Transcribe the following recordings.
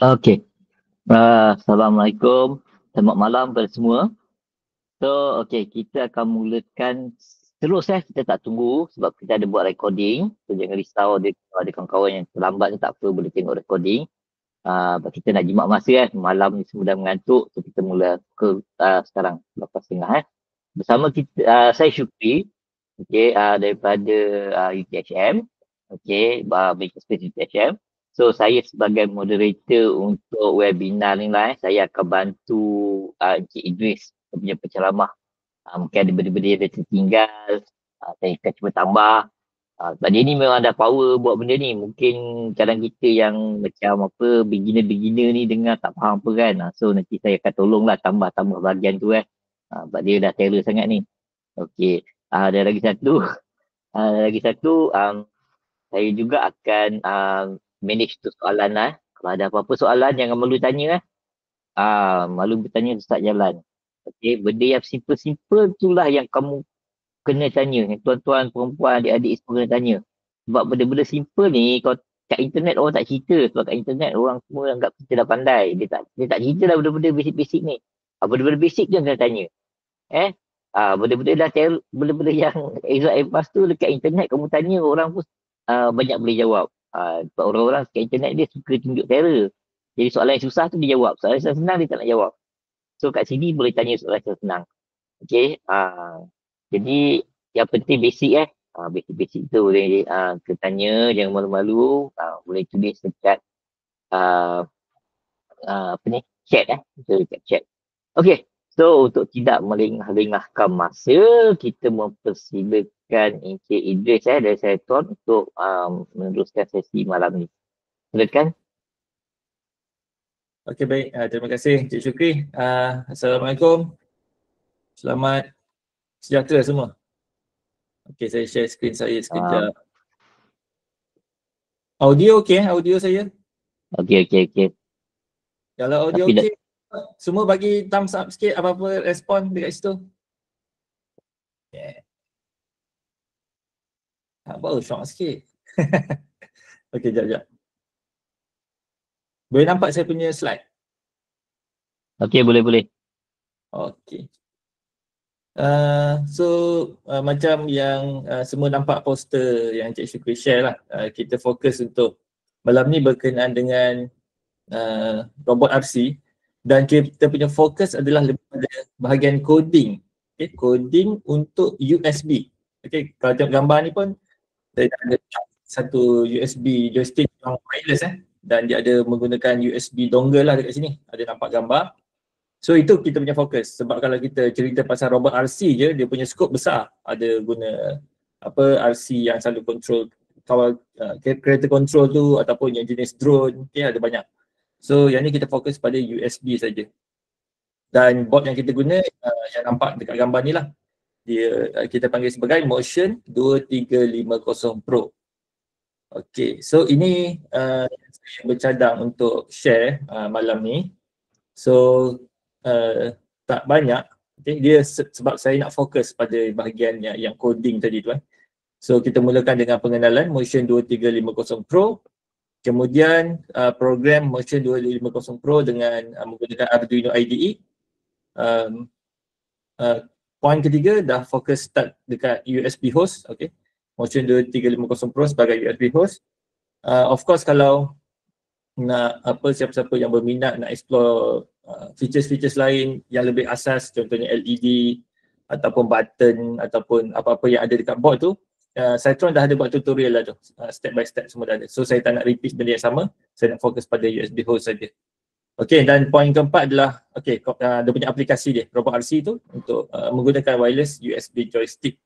Okey. Assalamualaikum. Selamat malam kepada semua. So, okey, kita akan mulakan terus kita tak tunggu sebab kita ada buat recording. So, jangan risau kalau ada kawan-kawan yang terlambat ni tak apa, boleh tengok recording. Kita nak jimat masa malam ni semua dah mengantuk. So, kita mula ke sekarang, lepas tengah Bersama kita, saya Syukri, daripada UTHM, Maker Space UTHM. So saya sebagai moderator untuk webinar ni lah, saya akan bantu Encik Idris punya penceramah. Mungkin ada benda-benda yang dia tertinggal, saya akan cuba tambah. Sebab dia ni memang ada power buat benda ni. Mungkin kadang kita yang macam apa, beginner-beginner ni dengar tak faham apa kan. So nanti saya akan tolonglah tambah-tambah bahagian tu sebab dia dah terror sangat ni. Okey. Dan lagi satu, saya juga akan manage tu soalan Kalau ada apa-apa soalan jangan malu tanya malu bertanya start jalan. Okey, benda yang simple-simple itulah yang kamu kena tanya. Yang tuan-tuan, perempuan, adik-adik semua kena tanya. Sebab benda-benda simple ni kalau kat internet orang tak cerita. Sebab kat internet orang semua anggap kita dah pandai. Dia tak cerita lah benda-benda basic-basic ni. Benda-benda basic je kena tanya. Benda-benda benda-benda yang extra advance tu dekat internet kamu tanya orang pun banyak boleh jawab. Sebab orang-orang kat internet dia suka tunjuk terror. Jadi soalan yang susah tu dia jawab. Soalan yang senang dia tak nak jawab. So kat sini boleh tanya soalan yang senang. Okey. Jadi yang penting basic basic-basic tu boleh kita tanya, jangan malu-malu. Boleh tulis dekat apa ni? Chat dekat chat. Okey. So, untuk tidak melengahkan masa, kita mempersilakan Encik Idris dari Seton untuk meneruskan sesi malam ni. Silakan. Okey, baik. Terima kasih Encik Syukri. Assalamualaikum. Selamat sejahtera semua. Okey, saya share skrin saya sekejap. Audio okey? Audio saya? Okey. Kalau audio okey, semua bagi thumbs up sikit apa-apa respon dekat situ. Yeah. Baru syok sikit. Okey, jap. Boleh nampak saya punya slide? Okey, boleh. Okey. Macam yang semua nampak poster yang Encik Syukri share lah. Kita fokus untuk malam ni berkenaan dengan robot RC. Dan kita punya fokus adalah lebih pada bahagian coding. Okay, coding untuk USB. Okay, kalau tengok gambar ni pun saya ada satu USB joystick yang wireless dan dia ada menggunakan USB dongle lah dekat sini. Ada nampak gambar. So itu kita punya fokus. Sebab kalau kita cerita pasal robot RC je, dia punya scope besar. Ada guna RC yang selalu control kawal kereta control tu ataupun yang jenis drone, ada banyak. So yang ni kita fokus pada USB saja. Dan board yang kita guna yang nampak dekat gambar ni lah. Kita panggil sebagai Motion 2350 Pro. Okay, so ini saya bercadang untuk share malam ni. So tak banyak, dia sebab saya nak fokus pada bahagian yang coding tadi tu. So kita mulakan dengan pengenalan Motion 2350 Pro. Kemudian program Motion 2350 Pro dengan menggunakan Arduino IDE. Poin ketiga dah fokus start dekat USB host. Okay, Motion 2350 Pro sebagai USB host. Of course kalau nak siapa-siapa yang berminat nak explore features-features lain yang lebih asas, contohnya LED ataupun button ataupun apa-apa yang ada dekat board tu, Cytron dah ada buat tutorial lah tu, step by step semua dah ada. So saya tak nak repeat benda yang sama, saya nak fokus pada USB host saja. Okey, dan poin keempat adalah dia punya aplikasi dia, robot RC tu untuk menggunakan wireless USB joystick.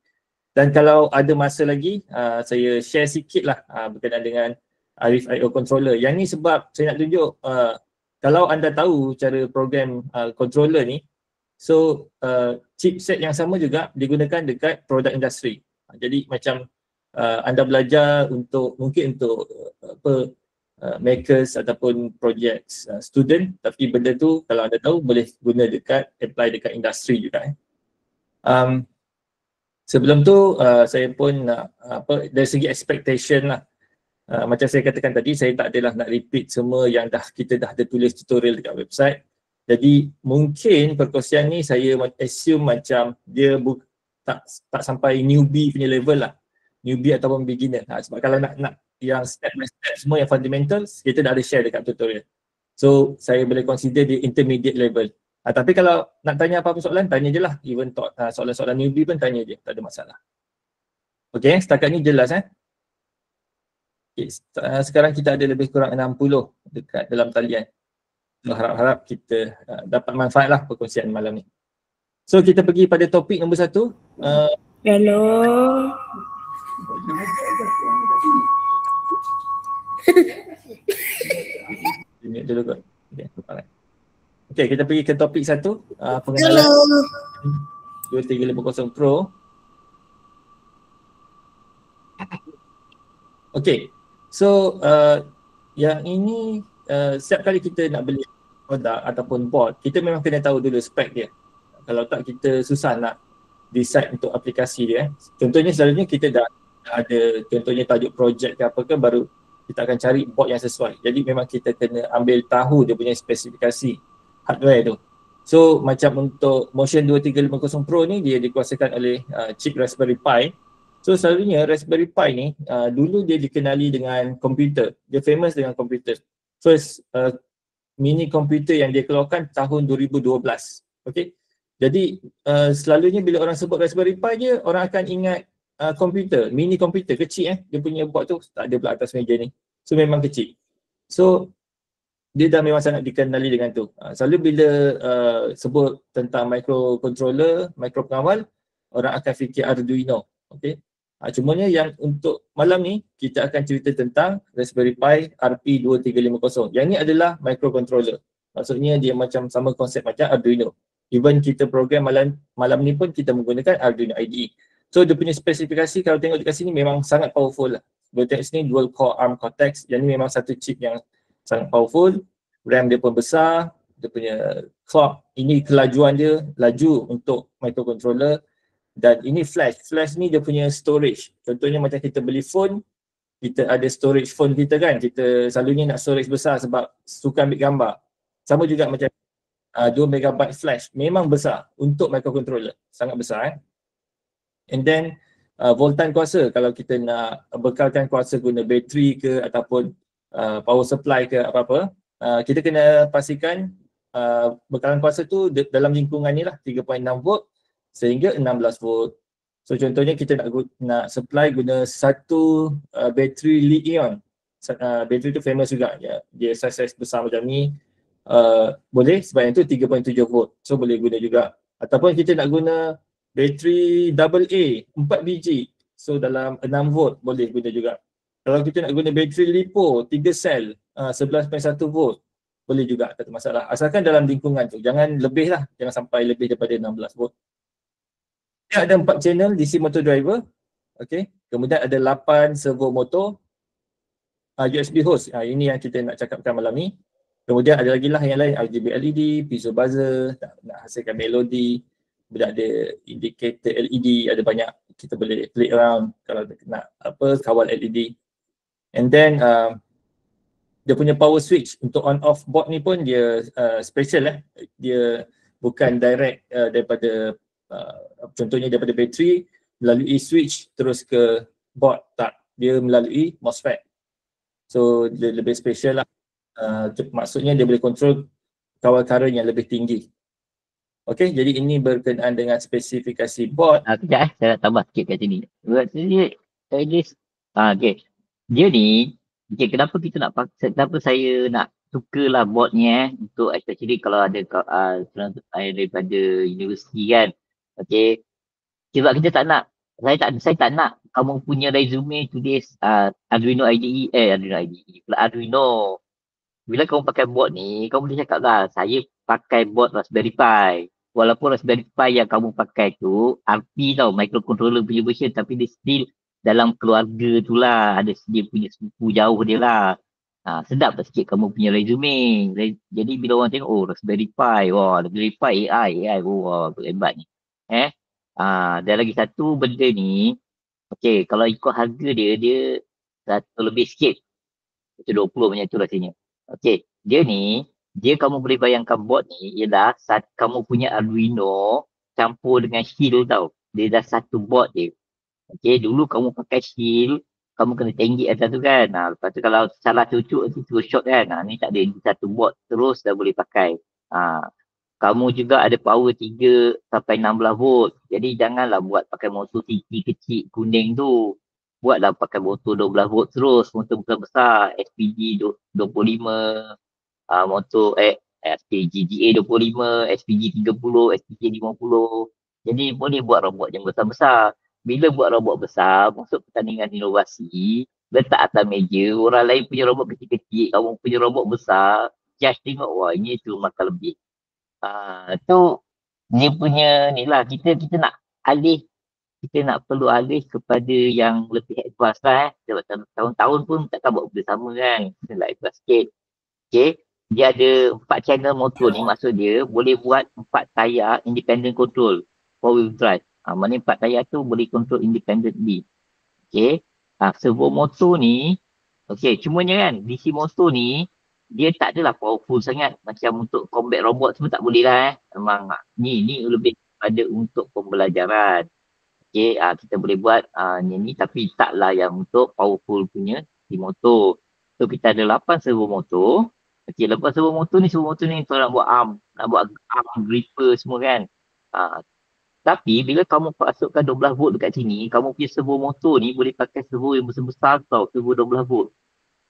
Dan kalau ada masa lagi, saya share sikit lah berkenaan dengan Arif I/O controller. Yang ni sebab saya nak tunjuk kalau anda tahu cara program controller ni, so chipset yang sama juga digunakan dekat produk industri. Jadi macam anda belajar mungkin untuk makers ataupun projects student, tapi benda tu kalau anda tahu boleh guna apply dekat industri juga. Sebelum tu saya pun nak dari segi expectation lah. Macam saya katakan tadi, saya tak adalah nak repeat semua yang kita dah ada tulis tutorial dekat website. Jadi mungkin perkongsian ni saya assume macam dia tak sampai newbie punya level lah. Newbie ataupun beginner. Sebab kalau nak yang step by step semua yang fundamentals, kita dah ada share dekat tutorial. So saya boleh consider di intermediate level. Tapi kalau nak tanya apa-apa soalan, tanya je lah. Even soalan-soalan newbie pun tanya je, tak ada masalah. Okay, setakat ni jelas Okay, sekarang kita ada lebih kurang 60 dekat dalam talian. So, harap-harap kita dapat manfaat lah perkongsian malam ni. So kita pergi pada topik nombor 1. Hello. Minit dulu kot. Okay, kita pergi ke topik 1. Pengenalan 2350 Pro. Okay, so yang ini setiap kali kita nak beli produk ataupun board, kita memang kena tahu dulu spek dia. Kalau tak, kita susah nak decide untuk aplikasi dia. Contohnya selalunya kita dah ada contohnya tajuk projek ke apa ke, baru kita akan cari board yang sesuai. Jadi memang kita kena ambil tahu dia punya spesifikasi hardware tu. So macam untuk Motion 2350 Pro ni, dia dikuasakan oleh chip Raspberry Pi. So selalunya Raspberry Pi ni dulu dia dikenali dengan komputer. Dia famous dengan komputer. So mini komputer yang dia keluarkan tahun 2012. Okay. Jadi selalunya bila orang sebut Raspberry Pi je, orang akan ingat komputer, mini komputer kecil dia punya board tu tak ada pula atas meja ni. So memang kecil. So dia dah memang sangat dikenali dengan tu. Selalu bila sebut tentang microcontroller, micropengawal, orang akan fikir Arduino. Okay. Cumanya yang untuk malam ni kita akan cerita tentang Raspberry Pi RP2350. Yang ni adalah microcontroller. Maksudnya dia macam sama konsep macam Arduino. Even kita program malam ni pun kita menggunakan Arduino IDE. So dia punya spesifikasi kalau tengok dekat sini memang sangat powerful lah. Boleh tengok sini dual core ARM Cortex. Yang ni memang satu chip yang sangat powerful. RAM dia pun besar. Dia punya clock, ini kelajuan dia, laju untuk microcontroller. Dan ini flash. Flash ni dia punya storage. Contohnya macam kita beli phone, kita ada storage phone kita kan. Kita selalunya nak storage besar sebab suka ambil gambar. Sama juga macam 2 MB flash. Memang besar untuk microcontroller. Sangat besar And then voltan kuasa. Kalau kita nak bekalkan kuasa guna bateri ke ataupun power supply ke apa-apa, kita kena pastikan bekalan kuasa tu dalam lingkungan ni lah 3.6 volt sehingga 16 volt. So contohnya kita nak supply guna satu bateri lithium. Bateri tu famous juga ya. Dia saiz besar macam ni. Boleh sebab yang tu 3.7 volt. So boleh guna juga. Ataupun kita nak guna bateri AA 4 biji. So dalam 6 volt boleh guna juga. Kalau kita nak guna bateri LiPo 3 sel 11.1 volt boleh juga, tak ada masalah. Asalkan dalam lingkungan tu. Jangan lebih lah. Jangan sampai lebih daripada 16 volt. Dia ada 4 channel DC motor driver. Okay. Kemudian ada 8 servo motor. USB host. Ini yang kita nak cakapkan malam ni. Kemudian ada lagi lah yang lain. RGB LED, piezo buzzer, nak hasilkan melodi. Kemudian ada indicator LED. Ada banyak. Kita boleh play around kalau nak kawal LED. And then dia punya power switch untuk on off board ni pun dia special Dia bukan direct daripada contohnya daripada bateri melalui switch terus ke board, tak, dia melalui MOSFET. So dia lebih special lah. Maksudnya dia boleh control kawal current yang lebih tinggi. Okay, jadi ini berkenaan dengan spesifikasi board. Kejap saya nak tambah sikit kat sini. Okay. Dia ni, okay, kenapa kita nak kenapa saya nak sukalah boardnya untuk especially kalau ada daripada universiti kan. Okay. Sebab kita tak nak, saya tak nak kamu punya resume tulis Arduino IDE, Arduino. Bila kamu pakai board ni, kamu boleh cakap lah, saya pakai board Raspberry Pi. Walaupun Raspberry Pi yang kamu pakai tu, RP tau, microcontroller punya version, tapi dia still dalam keluarga tu lah. Ada dia punya sepupu jauh dia lah. Sedap tak sikit kamu punya resume. Jadi bila orang tengok, oh Raspberry Pi, wah Raspberry Pi AI, wah hebat ni. Dan lagi satu benda ni, okey, kalau ikut harga dia 100 lebih sikit. 120 macam tu rasanya. Okey, dia kamu boleh bayangkan board ni ialah kamu punya Arduino campur dengan Shield tau. Dia dah satu board je. Okey, dulu kamu pakai Shield, kamu kena tenggik atas tu kan. Lepas tu kalau salah cucuk nanti terus short kan. Ni tak ada, ni satu board terus dah boleh pakai. Kamu juga ada power 3 sampai 16 volt. Jadi janganlah buat pakai motor CT kecil kuning tu. Buatlah pakai motor 12 volt terus, motor besar-besar, SPG 25, motor SPG GA 25, SPG 30, SPG 50. Jadi boleh buat robot yang besar-besar. Bila buat robot besar, masuk pertandingan inovasi, letak atas meja, orang lain punya robot kecil-kecil, kamu punya robot besar, just tengok, wah ini tu makan lebih. Tu dia punya ni lah, kita nak alih, kita nak perlu alih kepada yang lebih advance lah sebab tahun-tahun pun takkan buat benda sama kan, kita nak advance sikit. Okay, dia ada 4 channel motor ni, maksud dia boleh buat 4 tayar independent control, 4 wheel drive. Maknanya 4 tayar tu boleh control independently. Okay, servo motor ni, okay, cumanya kan DC motor ni dia tak adalah powerful sangat macam untuk combat robot semua, tak boleh lah memang ni lebih pada untuk pembelajaran. Okay, kita boleh buat ni tapi taklah yang untuk powerful punya di motor. So kita ada 8 servo motor. Okay, lepas servo motor ni kita nak buat nak buat arm gripper semua kan. Tapi bila kamu masukkan 12 volt dekat sini, kamu punya servo motor ni boleh pakai servo yang besar-besar tau, servo 12 volt.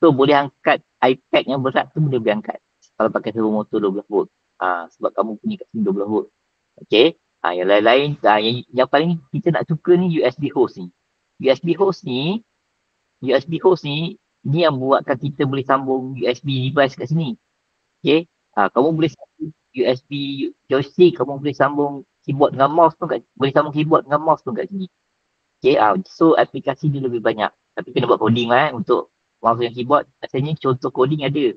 So boleh angkat iPad yang berat tu, boleh angkat kalau pakai servo motor 12 volt. Sebab kamu punya kat sini 12 volt. Okay. Yang lain-lain, yang paling kita nak suka ni USB host ni. USB host ni yang buatkan kita boleh sambung USB device kat sini. Okay. Kamu boleh sambung USB joystick, kamu boleh sambung keyboard dengan mouse tu boleh sambung keyboard dengan mouse tu kat sini. Okay. So aplikasi dia lebih banyak. Tapi kena buat coding lah untuk mouse dan keyboard. Rasanya contoh coding ada.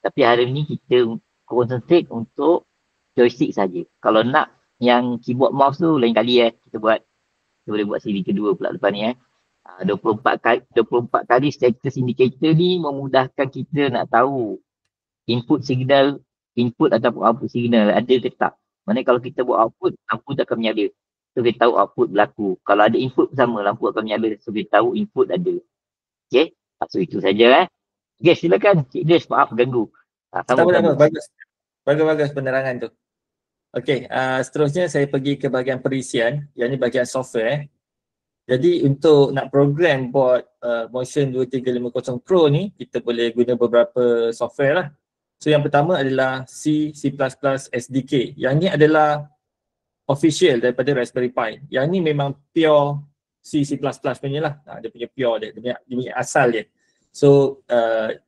Tapi hari ni kita concentrate untuk joystick saja. Kalau nak yang keyboard mouse tu lain kali kita buat. Kita boleh buat siri kedua pula lepas ni 24 kali status indicator ni memudahkan kita nak tahu input signal, input ataupun output signal ada ke tak. Maksudnya kalau kita buat output, lampu tak akan menyala. So kita tahu output berlaku. Kalau ada input bersama, lampu akan menyala. So kita tahu input ada. Okay. So itu saja Okay, silakan Cik Des, maaf ganggu. Sama-sama, bagus. Bagus penerangan tu. Okey, seterusnya saya pergi ke bahagian perisian, yang ni bahagian software. Jadi untuk nak program board Motion 2350 Pro ni, kita boleh guna beberapa software lah. So yang pertama adalah C++ SDK. Yang ni adalah official daripada Raspberry Pi. Yang ni memang pure C++ punya lah. Dia punya pure dia punya asal dia. So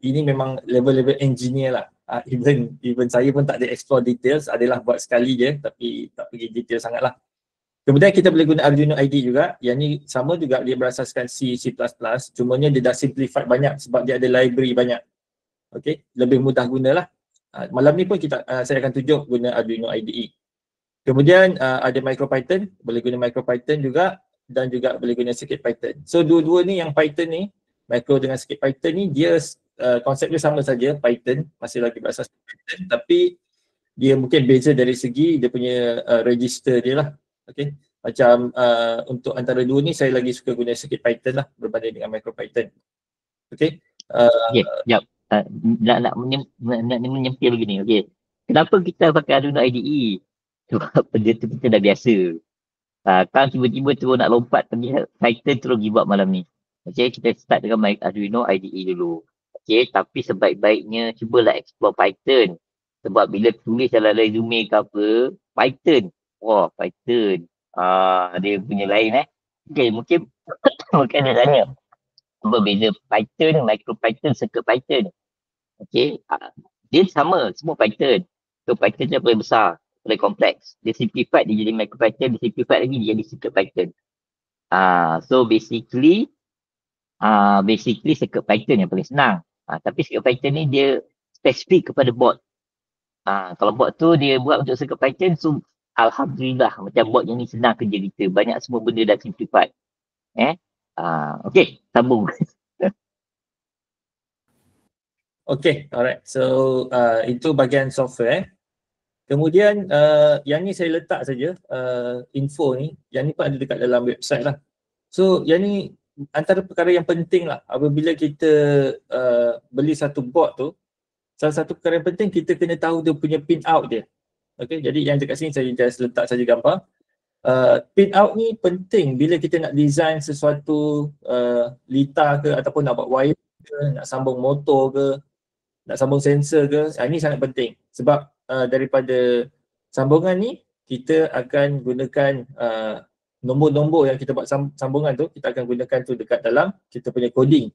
ini memang level-level engineer lah. Even saya pun tak ada explore details, adalah buat sekali je tapi tak pergi detail sangat lah. Kemudian kita boleh guna Arduino IDE juga. Yang ni sama juga, dia berasaskan C++, cumanya dia dah simplified banyak sebab dia ada library banyak. Okay, lebih mudah gunalah. Malam ni pun saya akan tunjuk guna Arduino IDE. Kemudian ada MicroPython, boleh guna MicroPython juga, dan juga boleh guna CircuitPython. So dua-dua ni, yang Python ni, Micro dengan CircuitPython ni, dia konsep dia sama saja, Python, masih lagi berasaskan Python, tapi dia mungkin beza dari segi dia punya register dia lah. Okay. Macam untuk antara dua ni saya lagi suka guna CircuitPython lah berbanding dengan MicroPython. Okay. Sekejap. Nak menyempil begini. Okay. Kenapa kita pakai Arduino IDE? Sebab benda tu kita dah biasa. Kan tiba-tiba terus nak lompat pergi Python terus give up malam ni. Okay, kita start dengan Arduino IDE dulu. Okay, tapi sebaik-baiknya cubalah explore Python. Sebab bila tulis dalam resume ke apa, Python. Wah, Python. Dia punya lain Okay, mungkin mungkin ada tanya. Apa beza Python, MicroPython, CircuitPython? Okay, dia sama, semua Python. So Python dia paling besar, paling kompleks. Dia simplified, dia jadi MicroPython, dia simplified lagi, dia jadi CircuitPython. So basically CircuitPython yang paling senang. Tapi CircuitPython ni dia spesifik kepada board. Kalau board tu dia buat untuk CircuitPython, so Alhamdulillah macam bot yang ni senang kerja kita. Banyak semua benda dah simplified. Okay, sambung. Okay, alright. So itu bahagian software. Kemudian yang ni saya letak saja info ni. Yang ni pun ada dekat dalam website lah. So yang ni antara perkara yang penting lah apabila kita beli satu bot tu. Salah satu perkara yang penting kita kena tahu dia punya pin out dia. Okay, jadi yang dekat sini saya just letak saja gambar. Pin out ni penting bila kita nak design sesuatu litar ke ataupun nak buat wire ke, nak sambung motor ke, nak sambung sensor ke, ini sangat penting sebab daripada sambungan ni kita akan gunakan nombor-nombor yang kita buat sambungan tu, kita akan gunakan tu dekat dalam kita punya coding.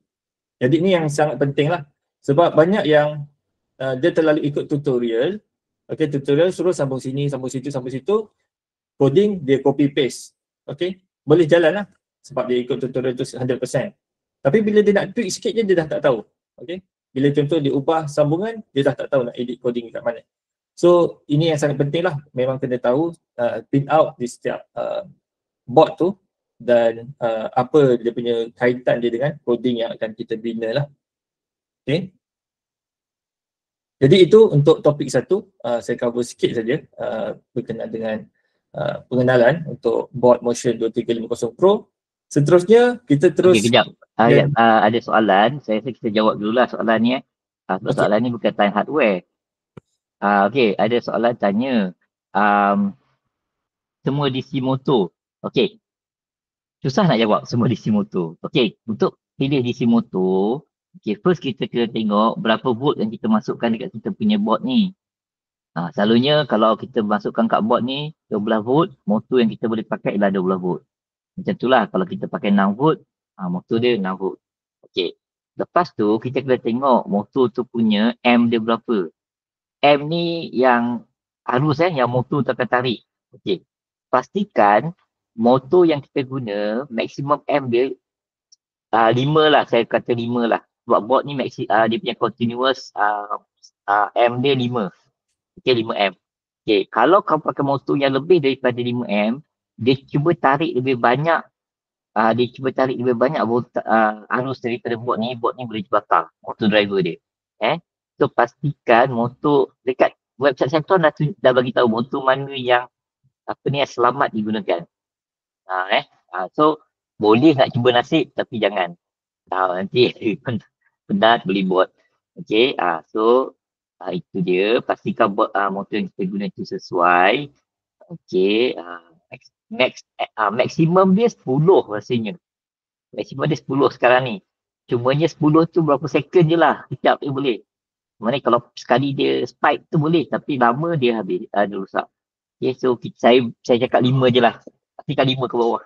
Jadi ni yang sangat penting lah sebab banyak yang dia terlalu ikut tutorial. Okay, tutorial suruh sambung sini, sambung situ, sambung situ, coding dia copy paste. Okay, boleh jalan lah sebab dia ikut tutorial tu 100%. Tapi bila dia nak tweak sikit je dia dah tak tahu. Okay, bila contoh dia ubah sambungan, dia dah tak tahu nak edit coding kat mana. So ini yang sangat penting lah, memang kena tahu pin out di setiap bot tu dan apa dia punya kaitan dia dengan coding yang akan kita bina lah. Okay. Jadi itu untuk topik satu, saya cover sikit saja berkenaan dengan pengenalan untuk bot Motion 2350 Pro. Seterusnya kita terus. Okay, kejap. Ada soalan, saya rasa kita jawab dululah soalan ni. Okay. Soalan ni berkaitan hardware. Okay, ada soalan tanya semua DC motor. Okay, susah nak jawab semua DC motor. Okay, untuk pilih DC motor, okay, first kita kena tengok berapa volt yang kita masukkan dekat kita punya board ni. Selalunya kalau kita masukkan kat board ni 12 volt, motor yang kita boleh pakai ialah 12 volt. Macam itulah kalau kita pakai 6 volt, motor dia 6 volt. Okay, lepas tu kita kena tengok motor tu punya amp dia berapa. Amp ni yang harus yang motor tu akan tarik. Okay, pastikan motor yang kita guna maksimum amp dia 5 lah, saya kata 5 lah. Sebab board ni dia punya continuous amp dia 5. Okay, 5 amp. Okay, kalau kau pakai motor yang lebih daripada 5 amp, dia cuba tarik lebih banyak arus daripada board ni boleh terbakar motor driver dia. So pastikan motor dekat website Centron dah bagi tahu motor mana yang selamat digunakan. So boleh nak cuba nasib tapi jangan. Nanti penat beli bot. Okay, so itu dia, pastikan motor yang kita guna itu sesuai. Okay, maksimum dia 10 rasanya. Maksimum dia 10 sekarang ni. Cumanya 10 tu berapa second je lah. Sekejap dia boleh. Mana kalau sekali dia spike tu boleh, tapi lama dia habis, dia rosak. Okay, so saya cakap 5 je lah. Pastikan 5 ke bawah.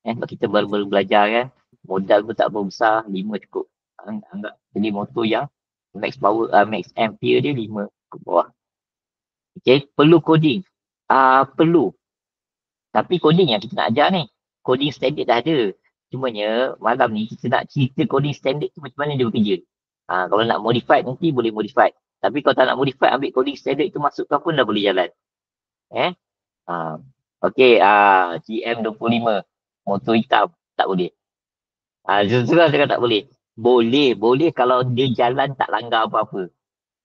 Sebab kita baru belajar kan. Modal pun tak berapa besar, 5 cukup. Anggap jadi motor yang max power, max ampere dia 5 ke bawah. Okay, perlu coding. Perlu. Tapi coding yang kita nak ajar ni, coding standard dah ada. Cumanya malam ni kita nak cerita coding standard tu macam mana dia bekerja. Kalau nak modify nanti boleh modify. Tapi kalau tak nak modify, ambil coding standard tu masukkan pun dah boleh jalan. Okay, GM25 motor hitam tak boleh. Susah cakap tak boleh. Boleh kalau dia jalan tak langgar apa-apa.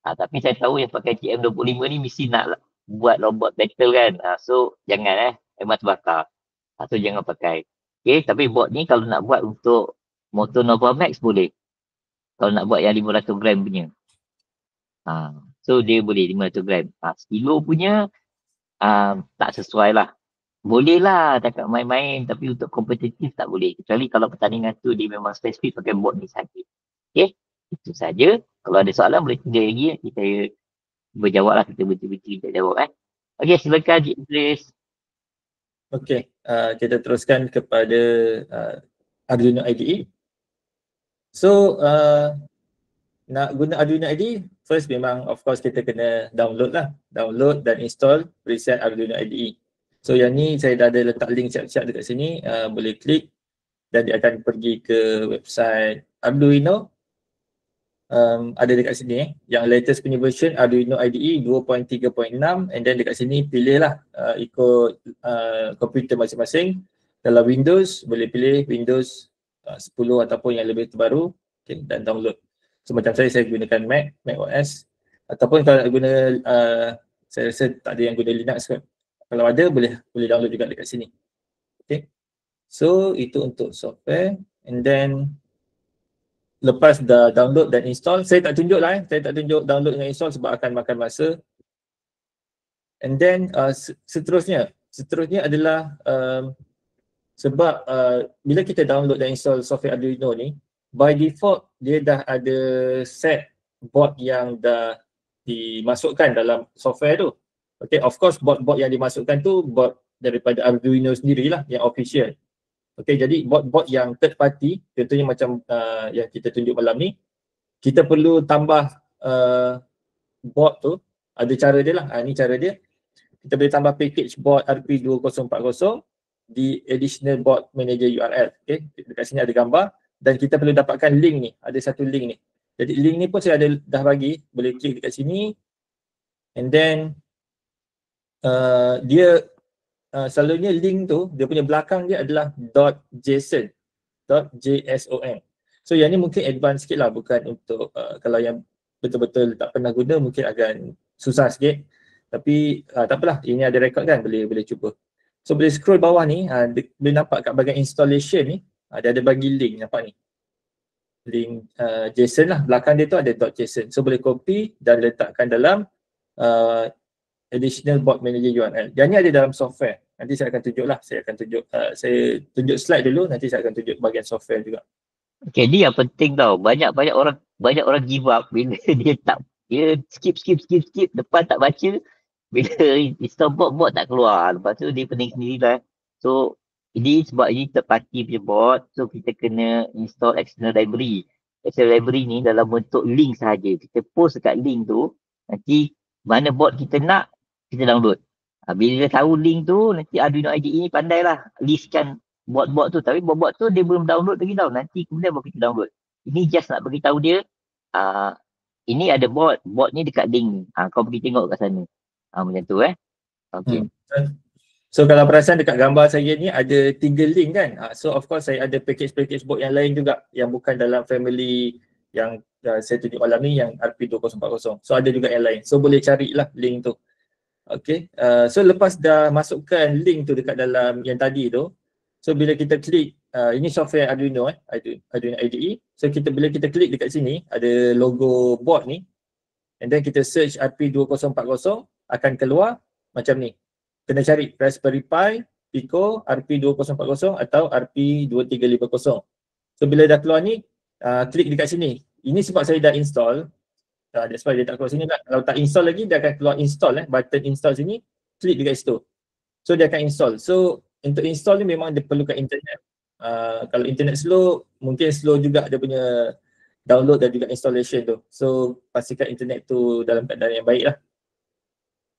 Tapi saya tahu yang pakai GM25 ni mesti nak buat robot battle kan. So jangan memang terbakar. So jangan pakai. Okay, tapi bot ni kalau nak buat untuk motor Nova Max boleh. Kalau nak buat yang 500 gram punya. So dia boleh 500 gram. Kilo punya tak sesuai lah. Boleh lah cakap main-main, tapi untuk kompetitif tak boleh. Kecuali kalau pertandingan tu dia memang spesifik pakai bot ni saja. Okay, itu saja. Kalau ada soalan boleh tinggal lagi. Kita berjawab lah, kita bercerita kita jawab. Okay, silakan Cik Idris. Okay, kita teruskan kepada Arduino IDE. So, nak guna Arduino IDE, first memang of course kita kena download lah. Download dan install preset Arduino IDE. So yang ni saya dah ada letak link siap-siap dekat sini, boleh klik dan dia akan pergi ke website Arduino. ada dekat sini yang latest punya version Arduino IDE 2.3.6, and then dekat sini pilihlah ikut komputer masing-masing. Kalau Windows boleh pilih Windows 10 ataupun yang lebih terbaru, okay, dan download. So macam saya gunakan Mac OS, ataupun kalau nak guna saya rasa tak ada yang guna Linux kot. Kalau ada boleh download juga dekat sini. Okay. So itu untuk software, and then lepas dah download dan install, saya tak tunjuk lah saya tak tunjuk download dengan install sebab akan makan masa. And then seterusnya adalah sebab bila kita download dan install software Arduino ni, by default dia dah ada set board yang dah dimasukkan dalam software tu. Okay, of course board yang dimasukkan tu board daripada Arduino sendirilah yang official. Okay, jadi board yang third party, contohnya macam yang kita tunjuk malam ni, kita perlu tambah board tu, ada cara dia lah, ni cara dia. Kita boleh tambah package board RP2040 di additional board manager URL. Okay, dekat sini ada gambar dan kita perlu dapatkan link ni, ada satu link ni. Jadi link ni pun saya ada dah bagi, boleh klik dekat sini, and then dia selalunya link tu, dia punya belakang dia adalah .json. So yang ni mungkin advance sikit lah, bukan untuk kalau yang betul-betul tak pernah guna mungkin agak susah sikit. Tapi tak apalah, ini ada record kan, boleh cuba. So boleh scroll bawah ni, boleh nampak kat bahagian installation ni, dia ada bagi link, nampak ni. Link JSON lah, belakang dia tu ada .json. So boleh copy dan letakkan dalam additional board manager URL. Yang ni ada dalam software. Nanti saya akan tunjuk lah, saya tunjuk slide dulu, nanti saya akan tunjuk bahagian software juga. Okay, ni yang penting tau. Banyak orang give up bila dia skip, depan tak baca, bila install board tak keluar. Lepas tu dia pening sendirilah. So ini sebab ini third party punya board, so kita kena install external library. External library ni dalam bentuk link sahaja. Kita post dekat link tu, nanti mana board kita nak, kita download. Bila dia tahu link tu, nanti Arduino IDE ni pandailah listkan board-board tu. Tapi board-board tu dia belum download lagi tau. Nanti kemudian baru kita download. Ini just nak beritahu dia, ini ada board ni dekat link ni. Kau pergi tengok kat sana. Macam tu Okay. So kalau perasan dekat gambar saya ni ada 3 link kan. So of course saya ada package board yang lain juga yang bukan dalam family yang saya tunjuk malam ni, yang RP2040. So ada juga yang lain. So boleh carilah link tu. Okay. So lepas dah masukkan link tu dekat dalam yang tadi tu, so bila kita klik, ini software Arduino Arduino IDE. So bila kita klik dekat sini, ada logo board ni, and then kita search RP2040, akan keluar macam ni. Kena cari Raspberry Pi, Pico, RP2040 atau RP2350. So bila dah keluar ni, klik dekat sini. Ini sebab saya dah install, that's why dia tak keluar sini lah. Kalau tak install lagi, dia akan keluar install, button install sini, klik dekat situ. So dia akan install. So untuk install ni memang dia perlukan internet. Kalau internet slow, mungkin slow juga dia punya download dan juga installation tu. So pastikan internet tu dalam keadaan yang baik lah.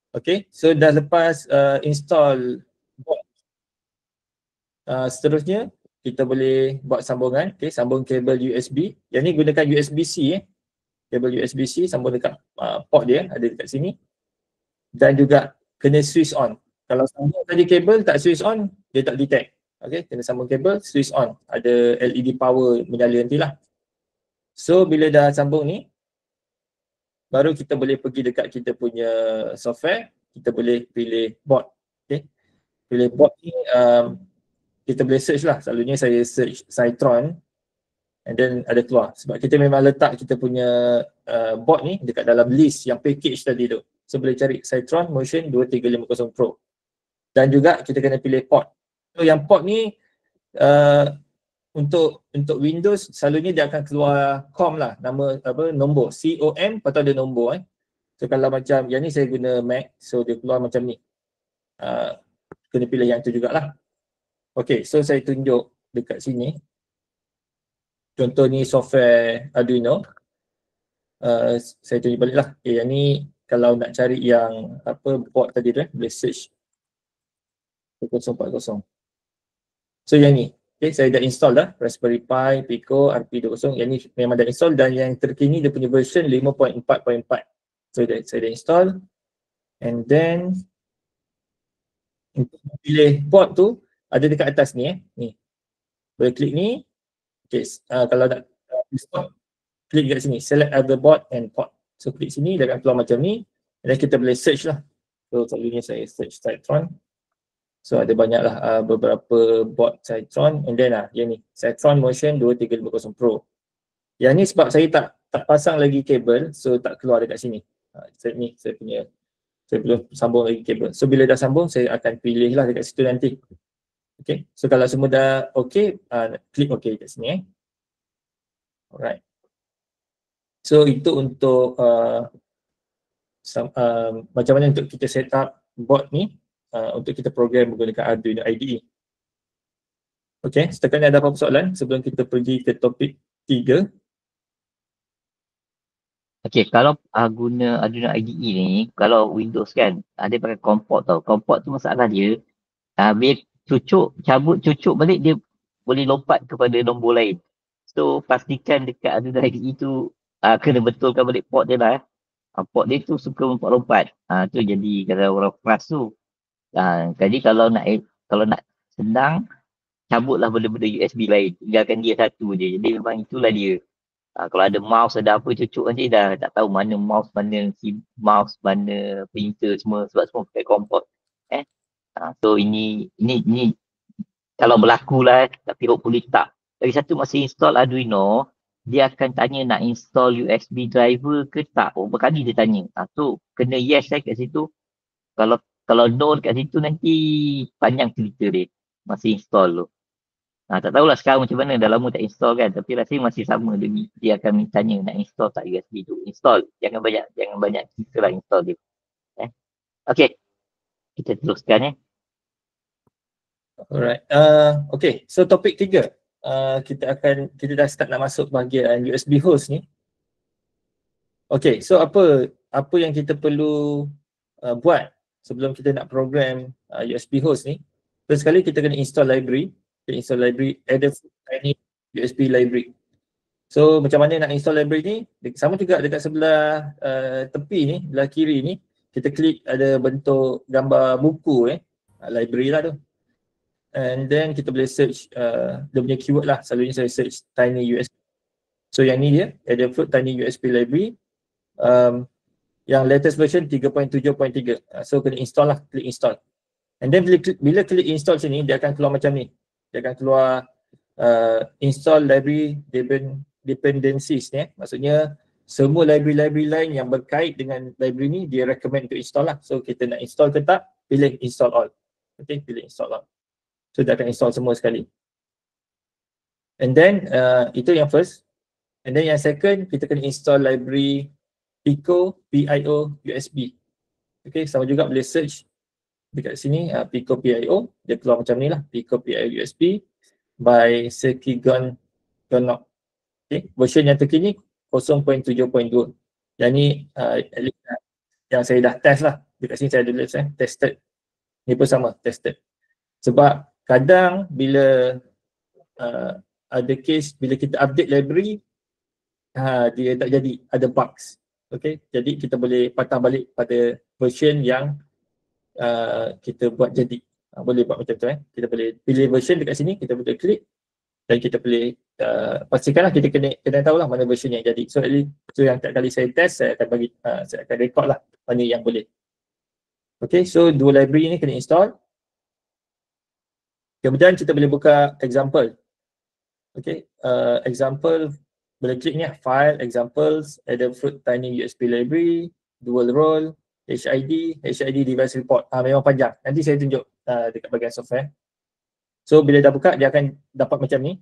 Okay, so dah lepas install board, seterusnya kita boleh buat sambungan. Okay, sambung kabel USB. Yang ni gunakan USB-C kabel USB-C, sambung dekat port dia, ada dekat sini. Dan juga kena switch on. Kalau sambung tadi kabel tak switch on, dia tak detect. Okay, kena sambung kabel, switch on. Ada LED power menyala nantilah. So bila dah sambung ni, baru kita boleh pergi dekat kita punya software, kita boleh pilih board. Okay, pilih board ni, kita boleh search lah. Selalunya saya search Cytron, and then ada keluar. Sebab kita memang letak kita punya board ni dekat dalam list yang package tadi tu. So boleh cari Cytron Motion 2350 Pro. Dan juga kita kena pilih port. So yang port ni untuk Windows selalunya dia akan keluar COM lah, nama nombor COM, lepas tu ada nombor. So kalau macam yang ni saya guna Mac, so dia keluar macam ni. Kena pilih yang tu jugalah. Okay, so saya tunjuk dekat sini. Contoh ni software Arduino. Saya tunjuk balik lah. Okay, yang ni kalau nak cari yang board tadi tu, boleh search 2040. So yang ni. Okay, saya dah install dah Raspberry Pi, Pico, RP20. Yang ni memang dah install dan yang terkini dia punya version 5.4.4. So saya dah install. And then untuk pilih port tu ada dekat atas ni ni. Boleh klik ni. Okay, kalau nak install, klik kat sini, select other board and port. So klik sini, dia akan keluar macam ni. Dan kita boleh search lah. So selalunya saya search Cytron. So ada banyak lah beberapa board Cytron. And then yang ni, Cytron Motion 2350 Pro. Yang ni sebab saya tak pasang lagi kabel, so tak keluar dekat sini. Saya belum sambung lagi kabel. So bila dah sambung, saya akan pilih lah dekat situ nanti. Okay, so kalau semua dah okay, klik okay kat sini. Alright. So itu untuk macam mana untuk kita set up board ni untuk kita program menggunakan Arduino IDE. Okay, setakat ni ada apa-apa soalan sebelum kita pergi ke topik 3? Okay, kalau guna Arduino IDE ni, kalau Windows kan, ada pakai comport tau. Comport tu masalah dia, bila cabut cucuk balik, dia boleh lompat kepada nombor lain. So, pastikan dekat Arduino IDE tu, kena betulkan balik port dia lah. Port dia tu suka lompat-lompat. Tu jadi kalau orang frust tu. Jadi kalau nak senang, cabutlah benda-benda USB lain. Tinggalkan dia satu je. Jadi memang itulah dia. Kalau ada mouse, ada apa cucuk nanti dah tak tahu mana mouse, mana printer semua sebab semua pakai komport. So ini kalau berlaku lah, tapi hopefully tak. Lagi satu masa install Arduino, dia akan tanya nak install USB driver ke tak. Berkali dia tanya. So kena yes kat situ. Kalau no kat situ nanti panjang cerita dia masa install tu. Tak tahulah sekarang macam mana, dah lama tak install kan, tapi rasanya masih sama, dia akan tanya nak install tak USB tu. Install, jangan banyak cerita lah install dia. Okay, kita teruskan Alright, okay, so topik 3. Kita dah start nak masuk bahagian USB host ni. Okay, so apa yang kita perlu buat sebelum kita nak program USB host ni? First sekali kita kena install library. Adafruit Tiny USB library. So macam mana nak install library ni? Sama juga dekat sebelah tepi ni, belah kiri ni, kita klik ada bentuk gambar buku library lah tu. And then kita boleh search dia punya keyword lah. Selalunya saya search Tiny USB. So yang ni dia, Adafruit Tiny USB library. Yang latest version 3.7.3. So kena install lah, klik install. And then bila klik install sini, dia akan keluar macam ni. Dia akan keluar install library dependencies ni. Maksudnya semua library lain yang berkait dengan library ni dia recommend untuk install lah. So kita nak install ke tak, pilih install all. Okay, pilih install all. So dia akan install semua sekali. And then itu yang first. And then yang second, kita kena install library Pico PIO USB. Okay, sama juga boleh search dekat sini Pico PIO, dia keluar macam ni lah, Pico PIO USB by Sekigon Gonok. Okay, version yang terkini 0.7.2. Yang ni yang saya dah test lah, dekat sini saya ada tulis tested. Ni pun sama, tested. Sebab kadang bila ada case bila kita update library dia tak jadi, ada bugs. Okay, jadi kita boleh patah balik pada version yang kita buat jadi. Boleh buat macam tu kita boleh pilih version dekat sini, kita boleh klik dan kita boleh pastikanlah kita kena tahulah mana version yang jadi. So yang tiap kali saya test, saya akan record lah mana yang boleh. Okay, so dua library ni kena install. Kemudian kita boleh buka example. Okay, example boleh klik ni file, examples, Adafruit Tiny USB library, dual role, HID device report. Memang panjang. Nanti saya tunjuk dekat bahagian software. So bila dah buka, dia akan dapat macam ni.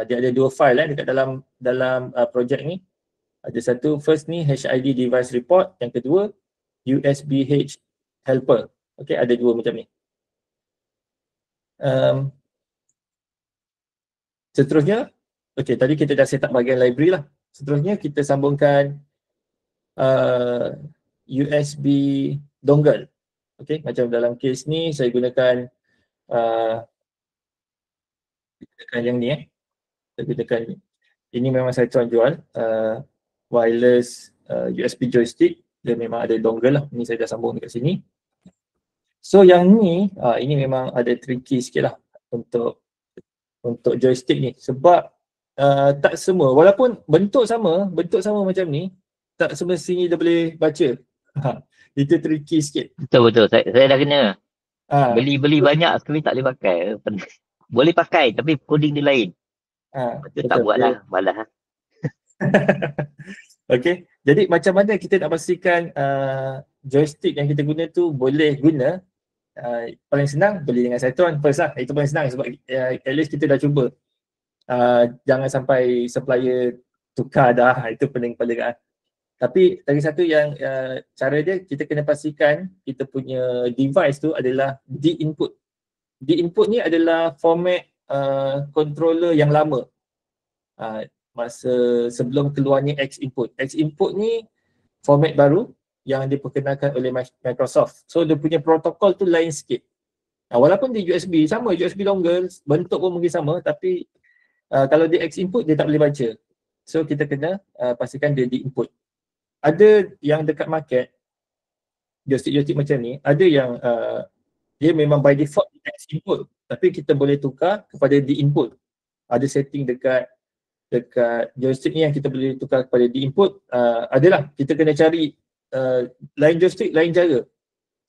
Dia ada dua file dekat dalam projek ni. Ada satu, first ni HID device report, yang kedua USBH helper. Okay, ada dua macam ni. Seterusnya, okay, tadi kita dah set up bahagian library lah. Seterusnya kita sambungkan USB dongle. Okay, macam dalam case ni saya gunakan tekan yang ni kita tekan ni. Ini memang saya tuan jual wireless USB joystick, dia memang ada dongle lah, ni saya dah sambung dekat sini. So yang ni ini memang ada tricky sikit lah untuk joystick ni, sebab tak semua, walaupun bentuk sama macam ni, tak semestinya dia boleh baca. Itu tricky sikit. Betul. Saya dah kena. Beli banyak sekali tak boleh pakai. Boleh pakai tapi coding dia lain. Betul, tak buat lah, malas. Okay, jadi macam mana kita nak pastikan joystick yang kita guna tu boleh guna? Paling senang beli dengan Saturn first lah. Itu paling senang sebab at least kita dah cuba. Jangan sampai supplier tukar dah, itu paling lah. Tapi lagi satu yang cara dia, kita kena pastikan kita punya device tu adalah D-input. D-input ni adalah format controller yang lama. Masa sebelum keluarnya X-input. X-input ni format baru yang diperkenalkan oleh Microsoft. So dia punya protokol tu lain sikit. Walaupun di USB sama, USB dongle, bentuk pun mungkin sama, tapi kalau di X-input dia tak boleh baca. So kita kena pastikan dia D-input. Ada yang dekat market, joystick macam ni, ada yang dia memang by default X-input, tapi kita boleh tukar kepada D-input. Ada setting dekat joystick ni yang kita boleh tukar kepada D-input. Adalah, kita kena cari lain joystick, lain cara.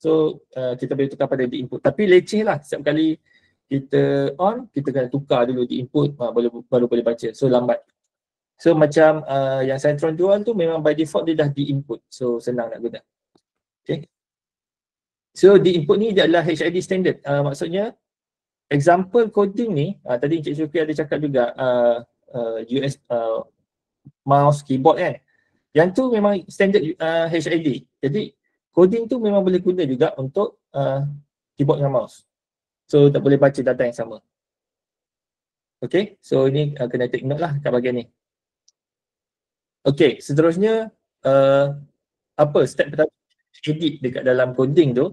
So kita boleh tukar pada D-input. Tapi leceh lah, setiap kali kita on, kita kena tukar dulu D-input, baru boleh baca. So lambat. So macam yang Centron jual tu memang by default dia dah D-input. So senang nak guna. Okay. So D-input ni dia adalah HID standard. Maksudnya example coding ni, tadi Encik Syukri ada cakap juga US mouse, keyboard kan. Yang tu memang standard HID. Jadi coding tu memang boleh guna juga untuk keyboard dengan mouse. So tak boleh baca data yang sama. Okay, so ini kena take note lah kat bahagian ni. Okay, seterusnya apa step pertama edit dekat dalam coding tu.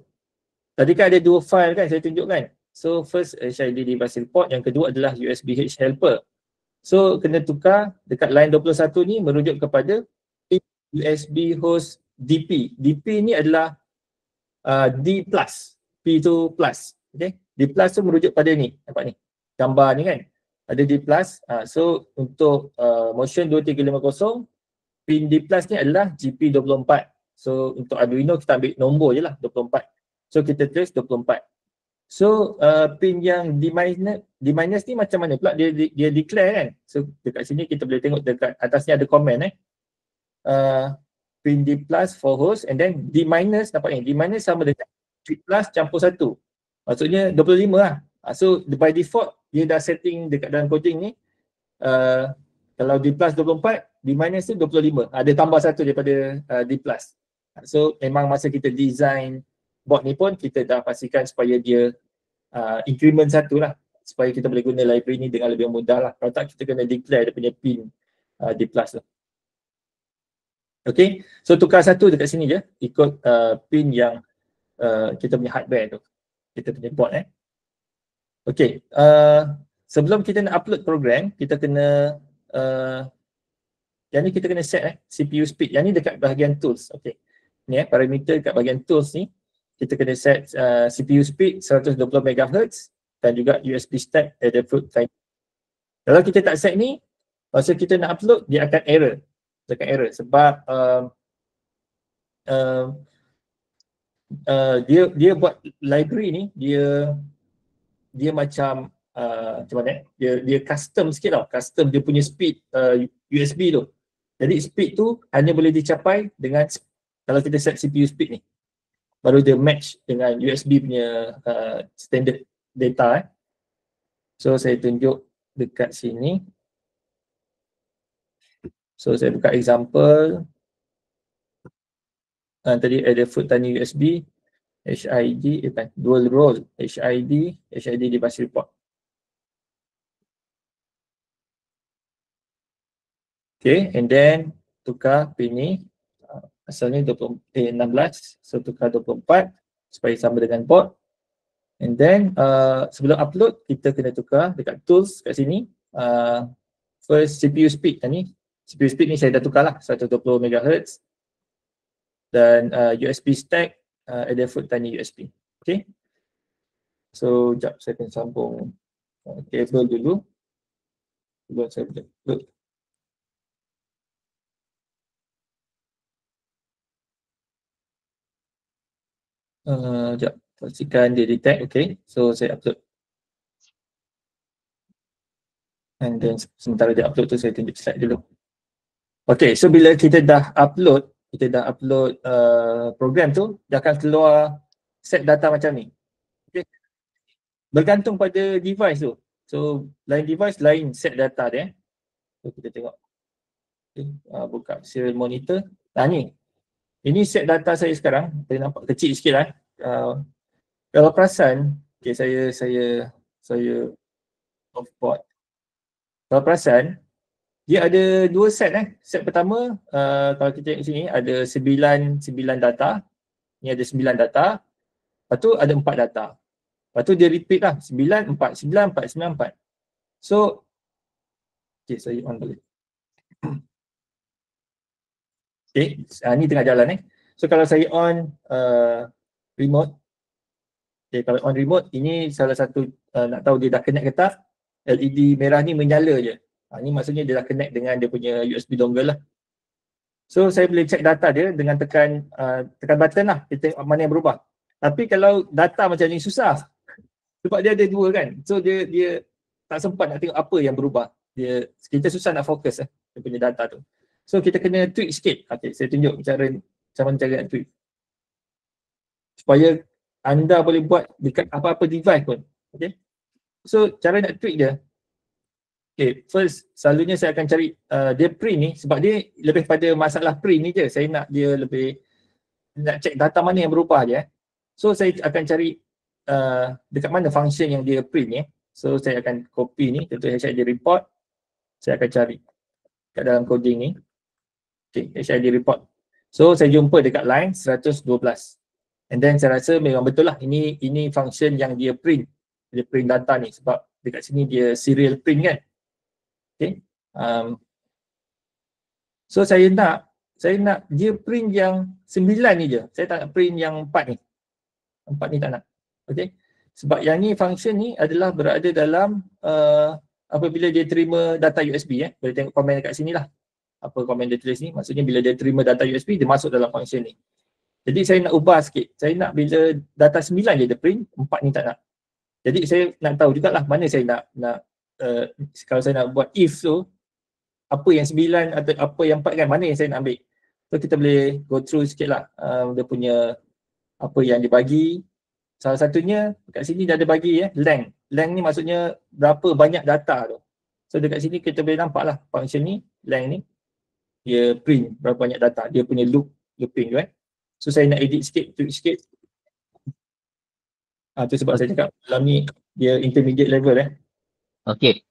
Tadi kan ada 2 file kan saya tunjukkan. So first HID device report, yang kedua adalah USBH helper. So kena tukar dekat line 21 ni merujuk kepada USB host DP. DP ni adalah D+, P tu plus. Okay, D plus tu merujuk pada ni, nampak ni gambar ni kan, ada D plus. So untuk motion 2350, pin D plus ni adalah GP24. So untuk Arduino kita ambil nombor je lah 24. So kita tulis 24. So pin yang D minus ni macam mana pula dia declare kan. So dekat sini kita boleh tengok dekat atas ni ada komen pin D plus for host, and then D minus, nampak ni D minus sama dengan D plus campur 1. Maksudnya 25 lah. So by default dia dah setting dekat dalam coding ni kalau D plus 24, D minus tu 25. Ada tambah 1 daripada D plus. So memang masa kita design board ni pun kita dah pastikan supaya dia increment 1 lah, supaya kita boleh guna library ni dengan lebih mudah lah. Kalau tak kita kena declare dia punya pin D plus tu. Okay, so tukar 1 dekat sini je ikut pin yang kita punya hardware tu, kita punya board Okay, sebelum kita nak upload program, kita kena yang ni kita kena set CPU speed. Yang ni dekat bahagian tools. Okay, ni parameter dekat bahagian tools ni kita kena set CPU speed 120 MHz dan juga USB stack Adafruit time. Kalau kita tak set ni, masa kita nak upload dia akan error. Sebab dia buat library ni, dia macam macam mana dia custom sikit tau, custom dia punya speed USB tu. Jadi speed tu hanya boleh dicapai dengan kalau kita set CPU speed ni, baru dia match dengan USB punya standard data So saya tunjuk dekat sini. So saya buka example. Tadi ada Adafruit Tiny USB, HID, dual role, HID device report. Okay, and then tukar pin ni, asalnya 16, so tukar 24 supaya sama dengan port. And then sebelum upload kita kena tukar dekat tools kat sini. First CPU speed ni. CPU speed ni saya dah tukar lah 120 MHz. Dan USB stack Adafruit Tiny USB. Okay. So sekejap saya akan sambung kabel dulu. Sebelum saya upload. Sekejap. Pastikan dia detect. Okay. So saya upload. And then sementara dia upload tu saya tunjuk slide dulu. Okay, so bila kita dah upload program tu, dia akan keluar set data macam ni. Okay. Bergantung pada device tu. So lain device lain set data dia. So kita tengok. Okay. Buka serial monitor. Ni. Ini set data saya sekarang. Saya nampak kecil sikit lah. Kalau perasan, okay, saya off board. Kalau perasan, dia ada dua set Set pertama, kalau kita tengok sini ada 9 data. Ni ada 9 data. Lepas tu ada 4 data. Lepas tu dia repeat lah 9, 4, 9, 4, 9, 4. So, okay, saya on balik. Okay, ni tengah jalan So kalau saya on remote. Okay, kalau on remote, ini salah satu nak tahu dia dah connect ke tak. LED merah ni menyala je. Ni maksudnya dia dah connect dengan dia punya USB dongle lah. So saya boleh check data dia dengan tekan button lah. Kita tengok mana yang berubah. Tapi kalau data macam ni susah. Sebab dia ada dua kan. So dia tak sempat nak tengok apa yang berubah. Kita susah nak fokus dia punya data tu. So kita kena tweak sikit. Okay, saya tunjuk macam mana cara nak tweak. Supaya anda boleh buat dekat apa-apa device pun. Okay. So cara nak tweak dia. Okay, first selalunya saya akan cari dia print ni sebab dia lebih pada masalah print ni je. Saya nak dia lebih nak check data mana yang berubah je. So saya akan cari dekat mana function yang dia print ni. So saya akan copy ni, contoh HID report. Saya akan cari kat dalam coding ni. Okay, HID report. So saya jumpa dekat line 112. And then saya rasa memang betul lah ini function yang dia print. Dia print data ni sebab dekat sini dia serial print kan. Okay. So saya nak dia print yang 9 ni je. Saya tak nak print yang 4 ni. 4 ni tak nak. Okay. Sebab yang ni function ni adalah berada dalam apabila dia terima data USB boleh tengok komen dekat sini lah. Apa komen dia tulis ni. Maksudnya bila dia terima data USB dia masuk dalam function ni. Jadi saya nak ubah sikit. Saya nak bila data 9 je dia print, 4 ni tak nak. Jadi saya nak tahu jugalah mana saya nak kalau saya nak buat if tu apa yang 9 atau apa yang 4 kan, mana yang saya nak ambil. So kita boleh go through sikit lah dia punya apa yang dia bagi. Salah satunya kat sini dia ada bagi length. Length ni maksudnya berapa banyak data tu. So dekat sini kita boleh nampak lah function ni, length ni dia print berapa banyak data, dia punya looping tu So saya nak edit sikit, tweak sikit. Tu sebab saya cakap dalam ni dia intermediate level Okey.